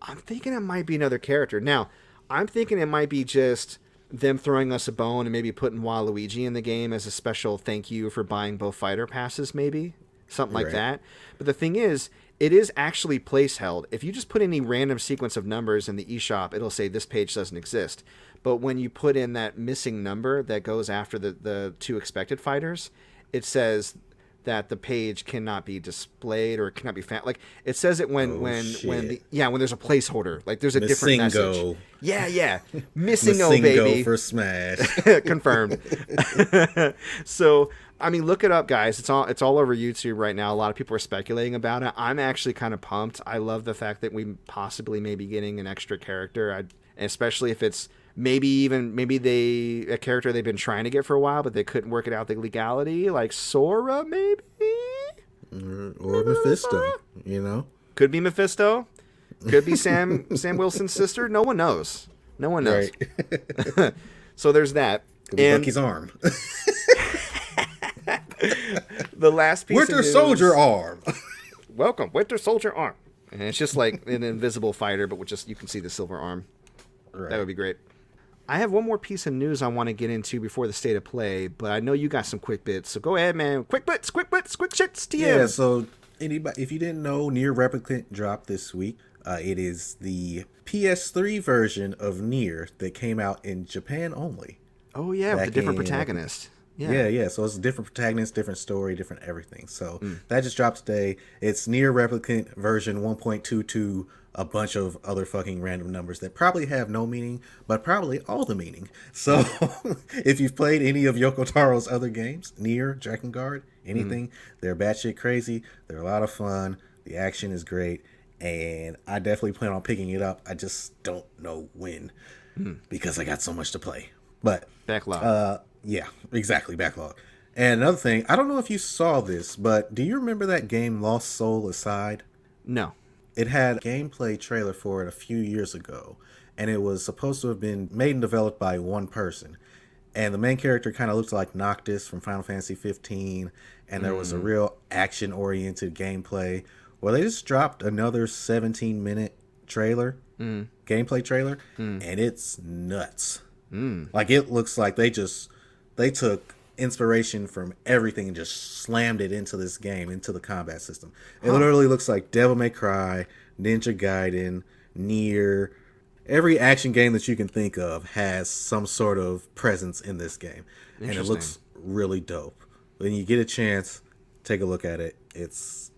Speaker 2: I'm thinking it might be another character. Now, I'm thinking it might be just them throwing us a bone and maybe putting Waluigi in the game as a special thank you for buying both fighter passes, maybe something like that. But the thing is, it is actually place held. If you just put any random sequence of numbers in the eShop, it'll say this page doesn't exist. But when you put in that missing number that goes after the 2 expected fighters, it says that the page cannot be displayed or it cannot be found. Like it says it when there's a placeholder. Like there's a different message. Yeah. Missing-o, baby.
Speaker 3: for Smash.
Speaker 2: Confirmed. So, I mean, look it up, guys. It's all over YouTube right now. A lot of people are speculating about it. I'm actually kind of pumped. I love the fact that we possibly may be getting an extra character, especially if it's maybe a character they've been trying to get for a while, but they couldn't work it out the legality, like Sora, maybe,
Speaker 3: or Mephisto.
Speaker 2: Could be Mephisto, could be Sam Wilson's sister. No one knows. Right. So there's that.
Speaker 3: Could be Bucky's arm.
Speaker 2: The last piece
Speaker 3: Winter
Speaker 2: of news,
Speaker 3: Soldier arm.
Speaker 2: welcome, Winter Soldier arm. And it's just like an invisible fighter, but with just you can see the silver arm. Right. That would be great. I have one more piece of news I want to get into before the state of play, but I know you got some quick bits, so go ahead, man. Quick bits, quick shits to you.
Speaker 3: Yeah, so anybody, if you didn't know, Nier Replicant dropped this week. It is the PS3 version of Nier that came out in Japan only.
Speaker 2: Oh, yeah, with a different protagonist.
Speaker 3: Yeah. So it's a different protagonist, different story, different everything. So that just dropped today. It's Nier Replicant version 1.22, a bunch of other fucking random numbers that probably have no meaning, but probably all the meaning. So if you've played any of Yoko Taro's other games, Nier, Drakengard, anything, they're batshit crazy. They're a lot of fun. The action is great. And I definitely plan on picking it up. I just don't know when because I got so much to play. But
Speaker 2: backlog.
Speaker 3: Yeah, exactly, backlog. And another thing, I don't know if you saw this, but do you remember that game Lost Soul Aside?
Speaker 2: No.
Speaker 3: It had a gameplay trailer for it a few years ago, and it was supposed to have been made and developed by one person. And the main character kind of looks like Noctis from Final Fantasy 15, and there was a real action-oriented gameplay. Well, they just dropped another 17-minute trailer, gameplay trailer, and it's nuts. Like, it looks like they took inspiration from everything and just slammed it into this game, into the combat system. It literally looks like Devil May Cry, Ninja Gaiden, Nier. Every action game that you can think of has some sort of presence in this game. And it looks really dope. When you get a chance, take a look at it. It's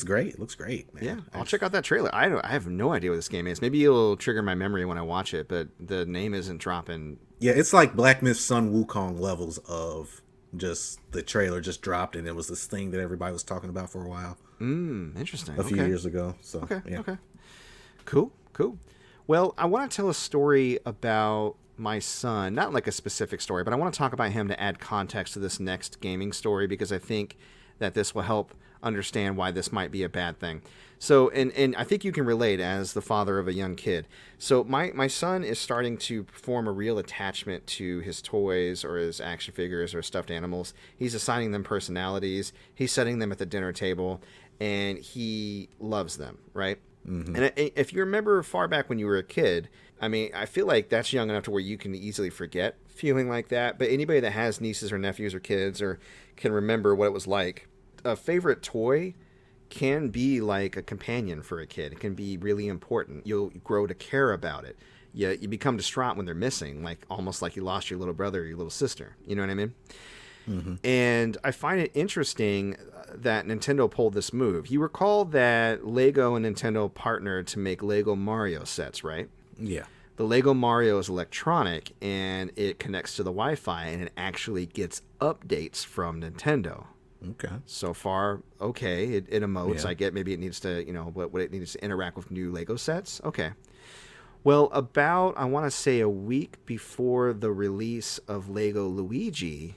Speaker 3: great. It looks great, man.
Speaker 2: Yeah, I'll check out that trailer. I have no idea what this game is. Maybe it'll trigger my memory when I watch it, but the name isn't dropping.
Speaker 3: Yeah, it's like Black Myth Sun Wukong levels of just the trailer just dropped, and it was this thing that everybody was talking about for a while.
Speaker 2: Interesting.
Speaker 3: A few years ago. So
Speaker 2: Okay. Cool. Well, I want to tell a story about my son. Not like a specific story, but I want to talk about him to add context to this next gaming story because I think that this will help understand why this might be a bad thing. So, and I think you can relate as the father of a young kid. So my son is starting to form a real attachment to his toys or his action figures or stuffed animals. He's assigning them personalities. He's setting them at the dinner table, and he loves them, right? And if you remember far back when you were a kid, I mean, I feel like that's young enough to where you can easily forget feeling like that. But anybody that has nieces or nephews or kids or can remember what it was like, a favorite toy can be like a companion for a kid. It can be really important. You'll grow to care about it. You become distraught when they're missing, like almost like you lost your little brother or your little sister. You know what I mean? And I find it interesting that Nintendo pulled this move. You recall that Lego and Nintendo partnered to make Lego Mario sets, right?
Speaker 3: Yeah.
Speaker 2: The Lego Mario is electronic, and it connects to the Wi-Fi, and it actually gets updates from Nintendo.
Speaker 3: Okay.
Speaker 2: So far, okay. It emotes.
Speaker 3: Yeah.
Speaker 2: I get maybe it needs to, what it needs to interact with new Lego sets. Okay. Well, about, I want to say a week before the release of Lego Luigi,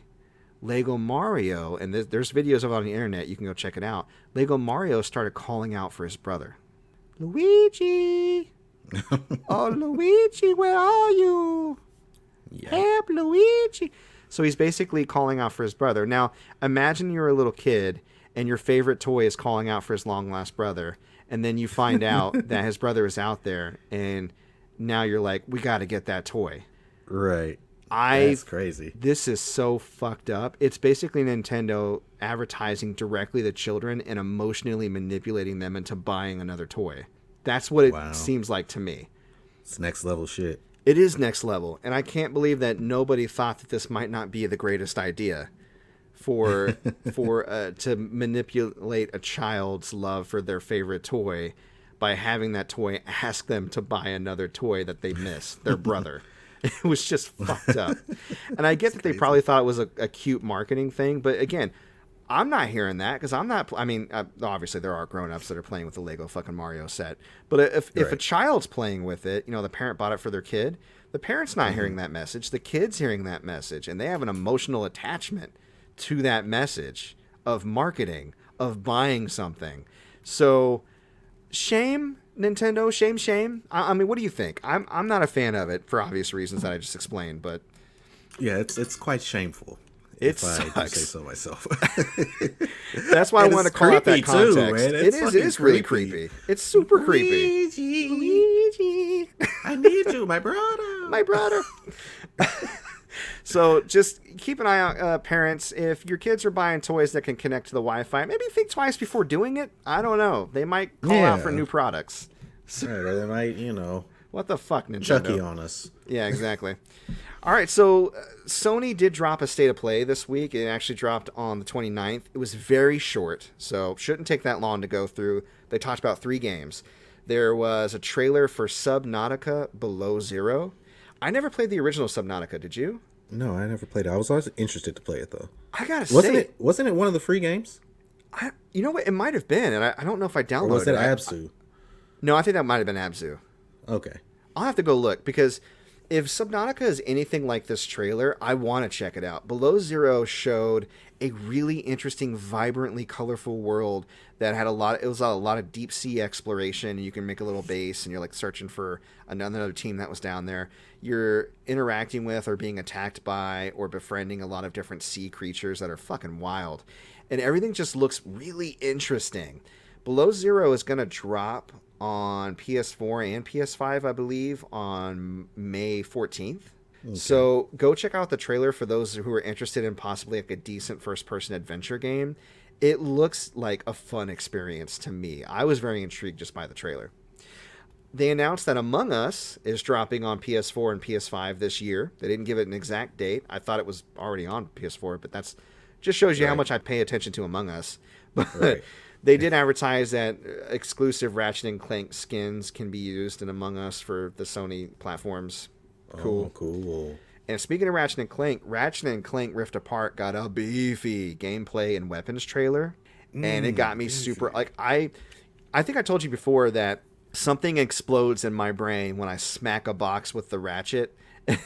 Speaker 2: Lego Mario, and there's videos of it on the internet, you can go check it out. Lego Mario started calling out for his brother. Luigi! Oh, Luigi, where are you? Yeah. Help, Luigi! So he's basically calling out for his brother. Now, imagine you're a little kid, and your favorite toy is calling out for his long-lost brother, and then you find out that his brother is out there, and now you're like, we got to get that toy.
Speaker 3: Right. That's crazy.
Speaker 2: This is so fucked up. It's basically Nintendo advertising directly to children and emotionally manipulating them into buying another toy. That's what it seems like to me.
Speaker 3: It's next level shit.
Speaker 2: It is next level. And I can't believe that nobody thought that this might not be the greatest idea for to manipulate a child's love for their favorite toy by having that toy ask them to buy another toy that they miss, their brother. It was just fucked up. And I get that they probably thought it was a cute marketing thing. But again, I'm not hearing that because I'm not. I mean, obviously there are grown-ups that are playing with the Lego fucking Mario set. But if a child's playing with it, the parent bought it for their kid. The parent's not hearing that message. The kid's hearing that message, and they have an emotional attachment to that message of marketing, of buying something. So, shame, Nintendo, shame. I mean, what do you think? I'm not a fan of it for obvious reasons that I just explained, but
Speaker 3: yeah, it's quite shameful.
Speaker 2: It
Speaker 3: if I do
Speaker 2: sucks.
Speaker 3: say so myself.
Speaker 2: That's why I want to call out that
Speaker 3: creepy too,
Speaker 2: context.
Speaker 3: man.
Speaker 2: It is really creepy. It's super creepy.
Speaker 3: Luigi, I need you, my brother.
Speaker 2: My brother. So just keep an eye out, parents. If your kids are buying toys that can connect to the Wi-Fi, maybe think twice before doing it. I don't know. They might call out for new products.
Speaker 3: Right, or they might,
Speaker 2: What the fuck, Nintendo?
Speaker 3: Chucky on us.
Speaker 2: Yeah, exactly. All right, so Sony did drop a State of Play this week. It actually dropped on the 29th. It was very short, so shouldn't take that long to go through. They talked about 3 games. There was a trailer for Subnautica Below Zero. I never played the original Subnautica, did you?
Speaker 3: No, I never played it. I was always interested to play it, though.
Speaker 2: I gotta say...
Speaker 3: Wasn't it one of the free games?
Speaker 2: You know what? It might have been, and I don't know if I downloaded it.
Speaker 3: Or was it Absu?
Speaker 2: No, I think that might have been Absu.
Speaker 3: Okay.
Speaker 2: I'll have to go look, because if Subnautica is anything like this trailer, I want to check it out. Below Zero showed a really interesting, vibrantly colorful world that had a lot of deep sea exploration. You can make a little base, and you're like searching for another team that was down there. You're interacting with or being attacked by or befriending a lot of different sea creatures that are fucking wild. And everything just looks really interesting. Below Zero is going to drop on PS4 and PS5, I believe, on May 14th. Okay. So go check out the trailer for those who are interested in possibly like a decent first-person adventure game. It looks like a fun experience to me. I was very intrigued just by the trailer. They announced that Among Us is dropping on PS4 and PS5 this year. They didn't give it an exact date. I thought it was already on PS4, but that's just shows you how much I pay attention to Among Us. But they did advertise that exclusive Ratchet and Clank skins can be used in Among Us for the Sony platforms. Cool.
Speaker 3: Oh, cool.
Speaker 2: And speaking of Ratchet and Clank Rift Apart got a beefy gameplay and weapons trailer. And it got me super... Like, I think I told you before that something explodes in my brain when I smack a box with the ratchet.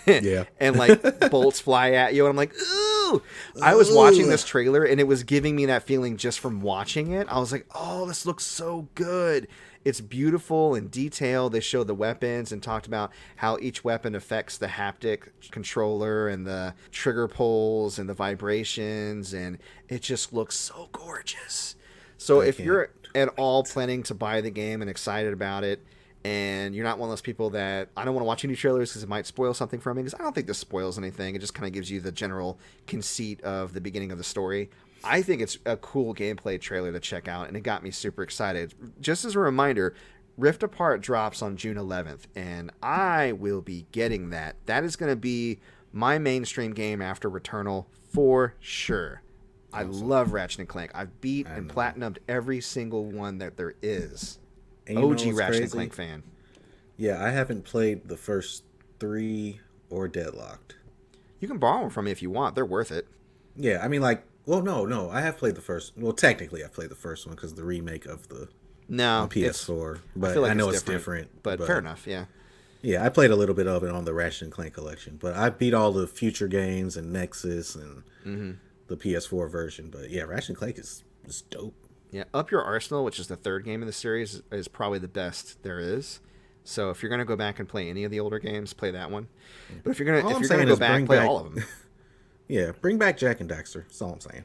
Speaker 3: Yeah.
Speaker 2: And, like, bolts fly at you. And I'm like, ooh! I was watching this trailer, and it was giving me that feeling just from watching it. I was like, oh, this looks so good. It's beautiful and detailed. They showed the weapons and talked about how each weapon affects the haptic controller and the trigger pulls and the vibrations, and it just looks so gorgeous. So if you're at all planning to buy the game and excited about it, and you're not one of those people that I don't want to watch any trailers because it might spoil something for me, because I don't think this spoils anything. It just kind of gives you the general conceit of the beginning of the story. I think it's a cool gameplay trailer to check out, and it got me super excited. Just as a reminder, Rift Apart drops on June 11th, and I will be getting that. That is going to be my mainstream game after Returnal for sure. I love Ratchet and Clank. I've beat and platinumed every single one that there is. OG Ratchet and Clank fan.
Speaker 3: Yeah, I haven't played the first 3 or Deadlocked.
Speaker 2: You can borrow them from me if you want. They're worth it.
Speaker 3: Yeah, I mean, like, well, no, I have played the first. Well, technically, I played the first one because the remake of the PS4. But I know it's different.
Speaker 2: But fair enough, yeah.
Speaker 3: Yeah, I played a little bit of it on the Ratchet and Clank collection, but I beat all the future games and Nexus and the PS4 version. But yeah, Ratchet and Clank is dope.
Speaker 2: Yeah, Up Your Arsenal, which is the 3rd game in the series, is probably the best there is. So if you're gonna go back and play any of the older games, play that one. But if you're gonna go back, play all of them.
Speaker 3: Yeah, bring back Jack and Daxter. That's all I'm saying.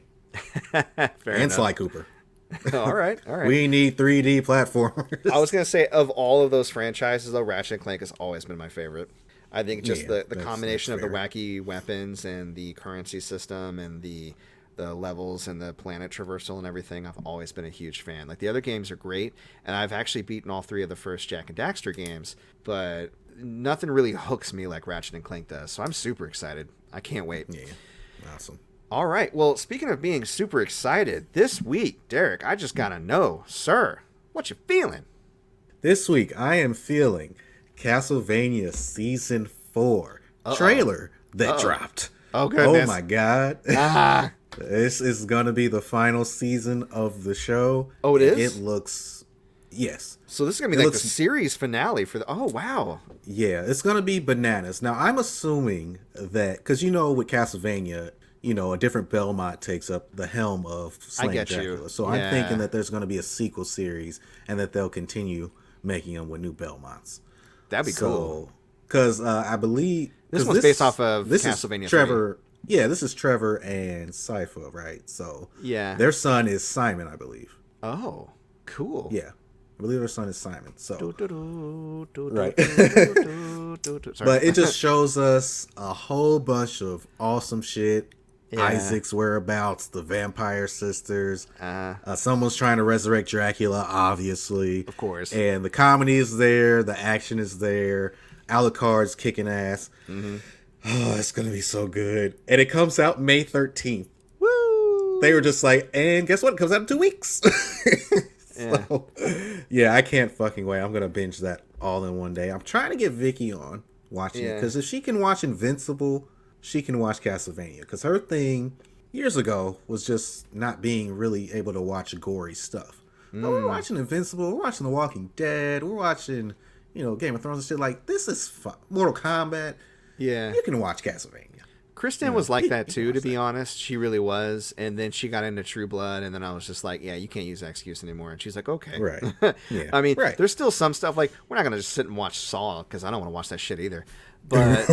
Speaker 2: Fair
Speaker 3: and
Speaker 2: enough.
Speaker 3: Sly Cooper.
Speaker 2: All right.
Speaker 3: We need 3D platformers.
Speaker 2: I was gonna say, of all of those franchises, though, Ratchet and Clank has always been my favorite. I think just the combination of the wacky weapons and the currency system and the levels and the planet traversal and everything, I've always been a huge fan. Like, the other games are great, and I've actually beaten all 3 of the first Jack and Daxter games, but nothing really hooks me like Ratchet and Clank does. So I'm super excited. I can't wait.
Speaker 3: Yeah, awesome.
Speaker 2: All right. Well, speaking of being super excited, this week, Derek, I just gotta know, sir, what you feeling?
Speaker 3: This week, I am feeling Castlevania Season 4 trailer that dropped.
Speaker 2: Oh, goodness.
Speaker 3: Oh, my God. This is going to be the final season of the show.
Speaker 2: Oh, it is?
Speaker 3: It looks... Yes.
Speaker 2: So this is going to be the series finale for the... Oh, wow.
Speaker 3: Yeah, it's going to be bananas. Now, I'm assuming that... Because, with Castlevania, a different Belmont takes up the helm of Slaying Dracula. So I'm thinking that there's going to be a sequel series and that they'll continue making them with new Belmonts.
Speaker 2: That'd be cool.
Speaker 3: Because I believe...
Speaker 2: This one's based off of Castlevania 3.
Speaker 3: Yeah, this is Trevor and Sypha, right? So
Speaker 2: Yeah.
Speaker 3: their son is Simon, I believe.
Speaker 2: Oh, cool.
Speaker 3: Yeah, I believe their son is Simon. So
Speaker 2: Right.
Speaker 3: but it just shows us a whole bunch of awesome shit.
Speaker 2: Yeah.
Speaker 3: Isaac's whereabouts, the vampire sisters. Someone's trying to resurrect Dracula, obviously.
Speaker 2: Of course.
Speaker 3: And the comedy is there. The action is there. Alucard's kicking ass. Mm-hmm. Oh, it's going to be so good. And it comes out May 13th.
Speaker 2: Woo!
Speaker 3: They were just like, and guess what? It comes out in 2 weeks. So, yeah, I can't fucking wait. I'm going to binge that all in one day. I'm trying to get Vicky on watching it. Because if she can watch Invincible, she can watch Castlevania. Because her thing years ago was just not being really able to watch gory stuff. But we're watching Invincible. We're watching The Walking Dead. We're watching, Game of Thrones and shit. Like, this is fun. Mortal Kombat.
Speaker 2: Yeah.
Speaker 3: You can watch Castlevania.
Speaker 2: Kristen was like that too, to be honest. She really was. And then she got into True Blood, and then I was just like, yeah, you can't use that excuse anymore. And she's like, okay.
Speaker 3: Right. Yeah.
Speaker 2: I mean,
Speaker 3: right.
Speaker 2: There's still some stuff, like, we're not going to just sit and watch Saw, because I don't want to watch that shit either. But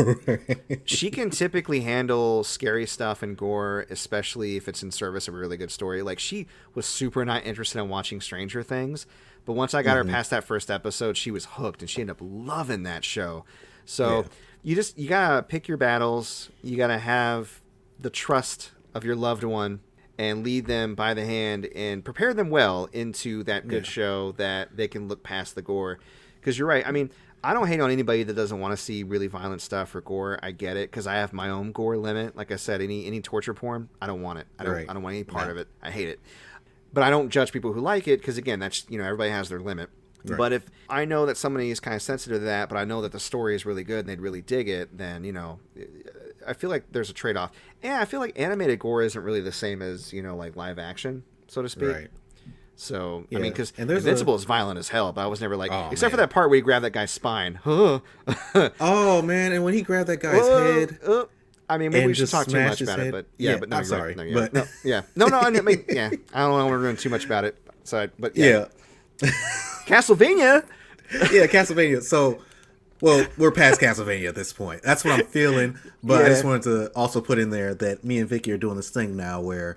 Speaker 2: she can typically handle scary stuff and gore, especially if it's in service of a really good story. Like, she was super not interested in watching Stranger Things, but once I got her past that first episode, she was hooked, and she ended up loving that show. So you gotta pick your battles. You gotta have the trust of your loved one and lead them by the hand and prepare them well into that good show that they can look past the gore. Because you're right. I mean, I don't hate on anybody that doesn't want to see really violent stuff or gore. I get it, because I have my own gore limit. Like I said, any torture porn, I don't want it. I don't want any part of it. I hate it. But I don't judge people who like it, because again, that's everybody has their limit. Right. But if I know that somebody is kind of sensitive to that, but I know that the story is really good and they'd really dig it, then, I feel like there's a trade-off. And I feel like animated gore isn't really the same as, like live action, so to speak. Right. So, I mean, because Invincible is violent as hell, but I was never like, except for that part where he grabbed that guy's spine.
Speaker 3: Oh, man, and when he grabbed that guy's head.
Speaker 2: I mean, maybe we should talk too much about it, but but no,
Speaker 3: I'm sorry.
Speaker 2: Right. No, but I mean, I don't want to ruin too much about it. So, but Castlevania.
Speaker 3: Yeah, Castlevania. So, well, we're past Castlevania at this point. That's what I'm feeling. But I just wanted to also put in there that me and Vicky are doing this thing now where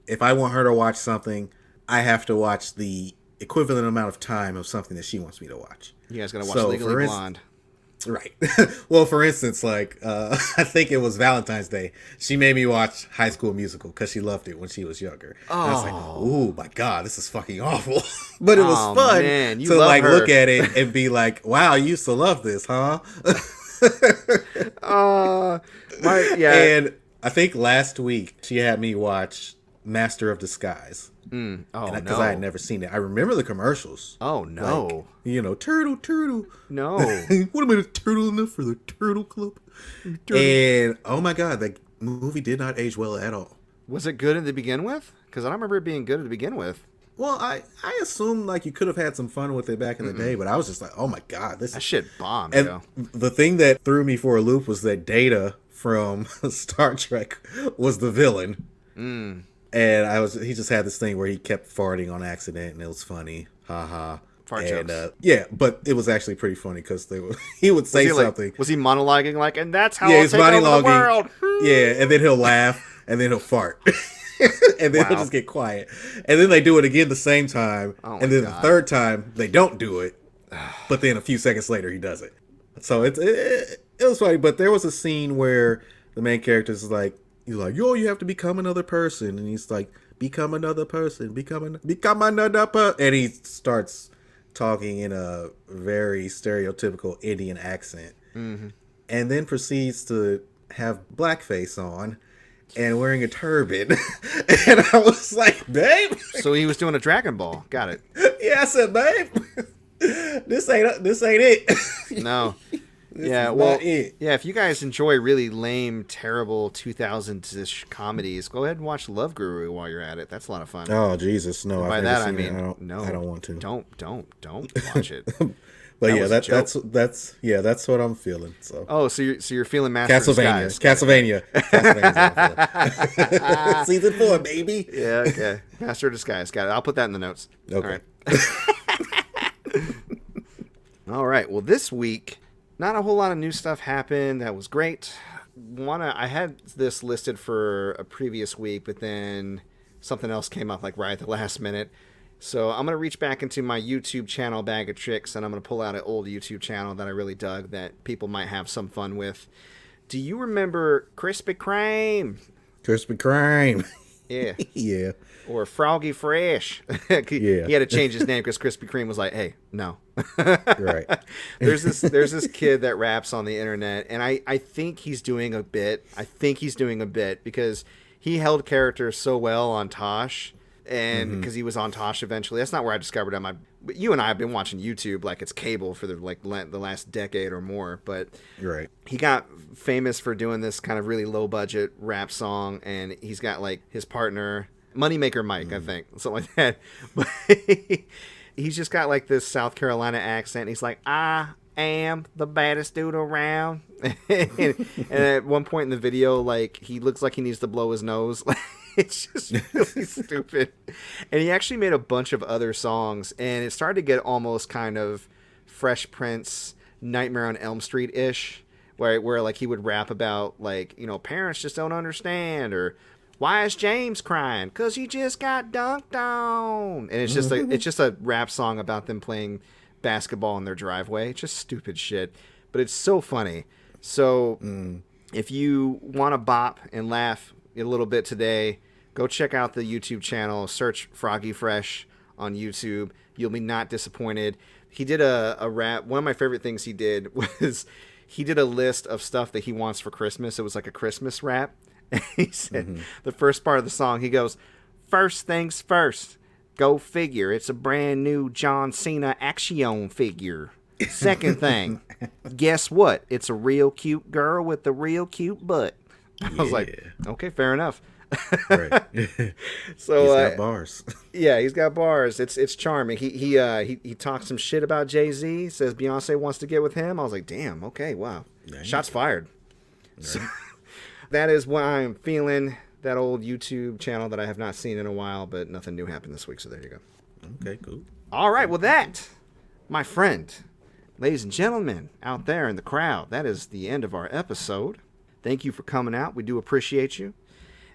Speaker 3: if I want her to watch something, I have to watch the equivalent amount of time of something that she wants me to watch.
Speaker 2: You guys gotta watch Legally Blonde.
Speaker 3: Right. Well, for instance, like, I think it was Valentine's Day. She made me watch High School Musical because she loved it when she was younger. Oh. And I was like, oh, my God, this is fucking awful. But it was fun to, like, look at it and be like, wow, you used to love this, huh? And I think last week she had me watch Master of Disguise. Because I had never seen it. I remember the commercials.
Speaker 2: Oh, no.
Speaker 3: Like, turtle.
Speaker 2: No.
Speaker 3: What am I, a turtle enough for the Turtle Club? And, oh my God, that movie did not age well at all.
Speaker 2: Was it good to begin with? Because I don't remember it being good to begin with.
Speaker 3: Well, I assumed, like, you could have had some fun with it back in the day, but I was just like, oh my God.
Speaker 2: That shit bombed,
Speaker 3: and the thing that threw me for a loop was that Data from Star Trek was the villain. And he just had this thing where he kept farting on accident, and it was funny. Ha ha.
Speaker 2: Fart jokes.
Speaker 3: But it was actually pretty funny because he would say something.
Speaker 2: Like, was he monologuing like, and that's how I'll take over the world?
Speaker 3: Yeah, and then he'll laugh, and then he'll fart. And then he'll just get quiet. And then they do it again the same time. And then the third time, they don't do it. But then a few seconds later, he does it. So it was funny. But there was a scene where the main character is like, he's like, yo, you have to become another person. And he's like, become another person. Become another person. And he starts talking in a very stereotypical Indian accent. And then proceeds to have blackface on and wearing a turban. And I was like, babe.
Speaker 2: So he was doing a Dragon Ball. Got it.
Speaker 3: Yeah, I said, babe, this ain't it.
Speaker 2: No. If you guys enjoy really lame, terrible 2000s-ish comedies, go ahead and watch Love Guru while you're at it. That's a lot of fun.
Speaker 3: Oh, Jesus, no.
Speaker 2: By that I mean,
Speaker 3: I don't want to.
Speaker 2: Don't watch it.
Speaker 3: But that's what I'm feeling. So
Speaker 2: you're feeling Master of Disguise.
Speaker 3: Castlevania. Season 4, baby.
Speaker 2: Yeah, okay. Master of Disguise. Got it. I'll put that in the notes.
Speaker 3: Okay.
Speaker 2: All right. Well, this week, not a whole lot of new stuff happened. That was great. I had this listed for a previous week, but then something else came up like right at the last minute. So I'm going to reach back into my YouTube channel bag of tricks, and I'm going to pull out an old YouTube channel that I really dug that people might have some fun with. Do you remember Krispy Kreme?
Speaker 3: Krispy Kreme.
Speaker 2: Yeah.
Speaker 3: Yeah.
Speaker 2: Or Froggy Fresh.
Speaker 3: Yeah.
Speaker 2: He had to change his name because Krispy Kreme was like, hey, no.
Speaker 3: Right.
Speaker 2: There's this kid that raps on the internet, and I think he's doing a bit. Because he held character so well on Tosh, and because he was on Tosh eventually. That's not where I discovered him. But you and I have been watching YouTube like it's cable for the last decade or more. But
Speaker 3: Right.
Speaker 2: he got famous for doing this kind of really low budget rap song, and he's got like his partner Moneymaker Mike, I think, something like that. But he's just got like this South Carolina accent. He's like, I am the baddest dude around. and at one point in the video, like he looks like he needs to blow his nose. It's just really stupid. And he actually made a bunch of other songs, and it started to get almost kind of Fresh Prince, Nightmare on Elm Street ish, where like he would rap about like, you know, parents just don't understand, or why is James crying? 'Cause he just got dunked on. And it's just a rap song about them playing basketball in their driveway. It's just stupid shit, but it's so funny. So if you want to bop and laugh a little bit today, go check out the YouTube channel. Search Froggy Fresh on YouTube. You'll be not disappointed. He did a rap. One of my favorite things he did was he did a list of stuff that he wants for Christmas. It was like a Christmas rap. He said the first part of the song, he goes, first things first, go figure. It's a brand new John Cena action figure. Second thing, guess what? It's a real cute girl with a real cute butt. I was like, okay, fair enough.
Speaker 3: Right.
Speaker 2: So
Speaker 3: he's got bars.
Speaker 2: Yeah, he's got bars. It's charming. He talks some shit about Jay-Z. Says Beyonce wants to get with him. I was like, damn. Okay, wow.
Speaker 3: Nice.
Speaker 2: Shots fired.
Speaker 3: Right.
Speaker 2: So, that is what I am feeling. That old YouTube channel that I have not seen in a while, but nothing new happened this week. So there you go.
Speaker 3: Okay, cool.
Speaker 2: All right. Well, that, my friend, ladies and gentlemen out there in the crowd, that is the end of our episode. Thank you for coming out. We do appreciate you.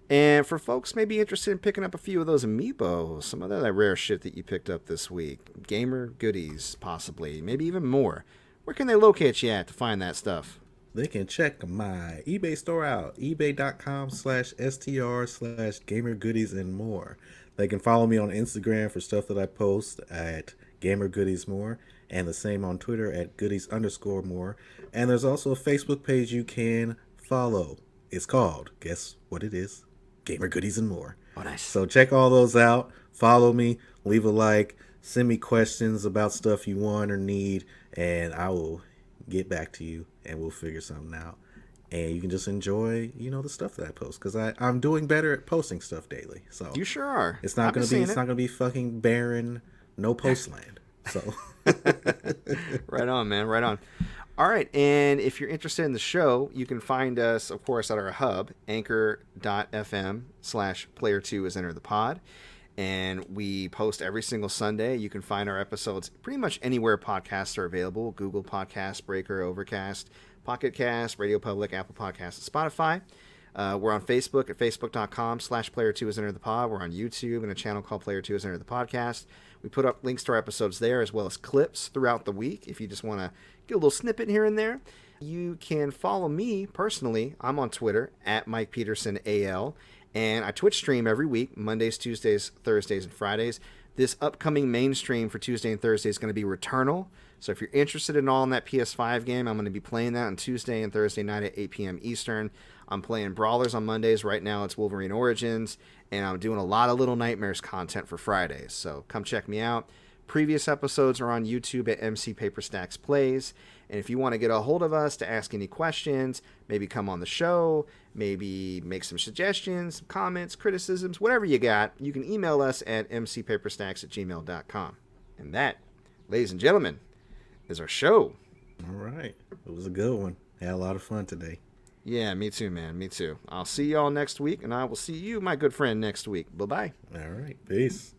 Speaker 2: And for folks maybe interested in picking up a few of those Amiibo, some of that rare shit that you picked up this week, gamer goodies possibly, maybe even more, where can they locate you at to find that stuff?
Speaker 3: They can check my eBay store out, ebay.com/str/gamergoodies and more. They can follow me on Instagram for stuff that I post at gamergoodiesmore, and the same on Twitter at goodies_more. And there's also a Facebook page you can follow. It's called, guess what it is? Gamer Goodies and More.
Speaker 2: Oh, nice.
Speaker 3: So check all those out. Follow me. Leave a like. Send me questions about stuff you want or need, and I will get back to you, and we'll figure something out. And you can just enjoy, the stuff that I post, because I'm doing better at posting stuff daily. So
Speaker 2: You sure are.
Speaker 3: it's not gonna be fucking barren, no post land. So
Speaker 2: Right on, man. Right on. All right, and if you're interested in the show, you can find us, of course, at our hub, anchor.fm/player2 is enter the pod. And we post every single Sunday. You can find our episodes pretty much anywhere podcasts are available. Google Podcasts, Breaker, Overcast, Pocket Cast, Radio Public, Apple Podcasts, and Spotify. We're on Facebook at facebook.com/player2 is enter the pod. We're on YouTube in a channel called Player2 is enter the podcast. We put up links to our episodes there as well as clips throughout the week if you just want to get a little snippet here and there. You can follow me personally. I'm on Twitter at Mike Peterson AL. And I Twitch stream every week, Mondays, Tuesdays, Thursdays, and Fridays. This upcoming main stream for Tuesday and Thursday is going to be Returnal. So if you're interested in all in that PS5 game, I'm going to be playing that on Tuesday and Thursday night at 8 p.m. Eastern. I'm playing Brawlers on Mondays. Right now it's Wolverine Origins. And I'm doing a lot of Little Nightmares content for Fridays. So come check me out. Previous episodes are on YouTube at MC Paper Stacks Plays. And if you want to get a hold of us to ask any questions, maybe come on the show, maybe make some suggestions, comments, criticisms, whatever you got, you can email us at mcpaperstacks@gmail.com. And that, ladies and gentlemen, is our show.
Speaker 3: all right. It was a good one. Had a lot of fun today.
Speaker 2: Yeah, me too, man. Me too. I'll see y'all next week, and I will see you, my good friend, next week. Bye-bye.
Speaker 3: All right. Peace.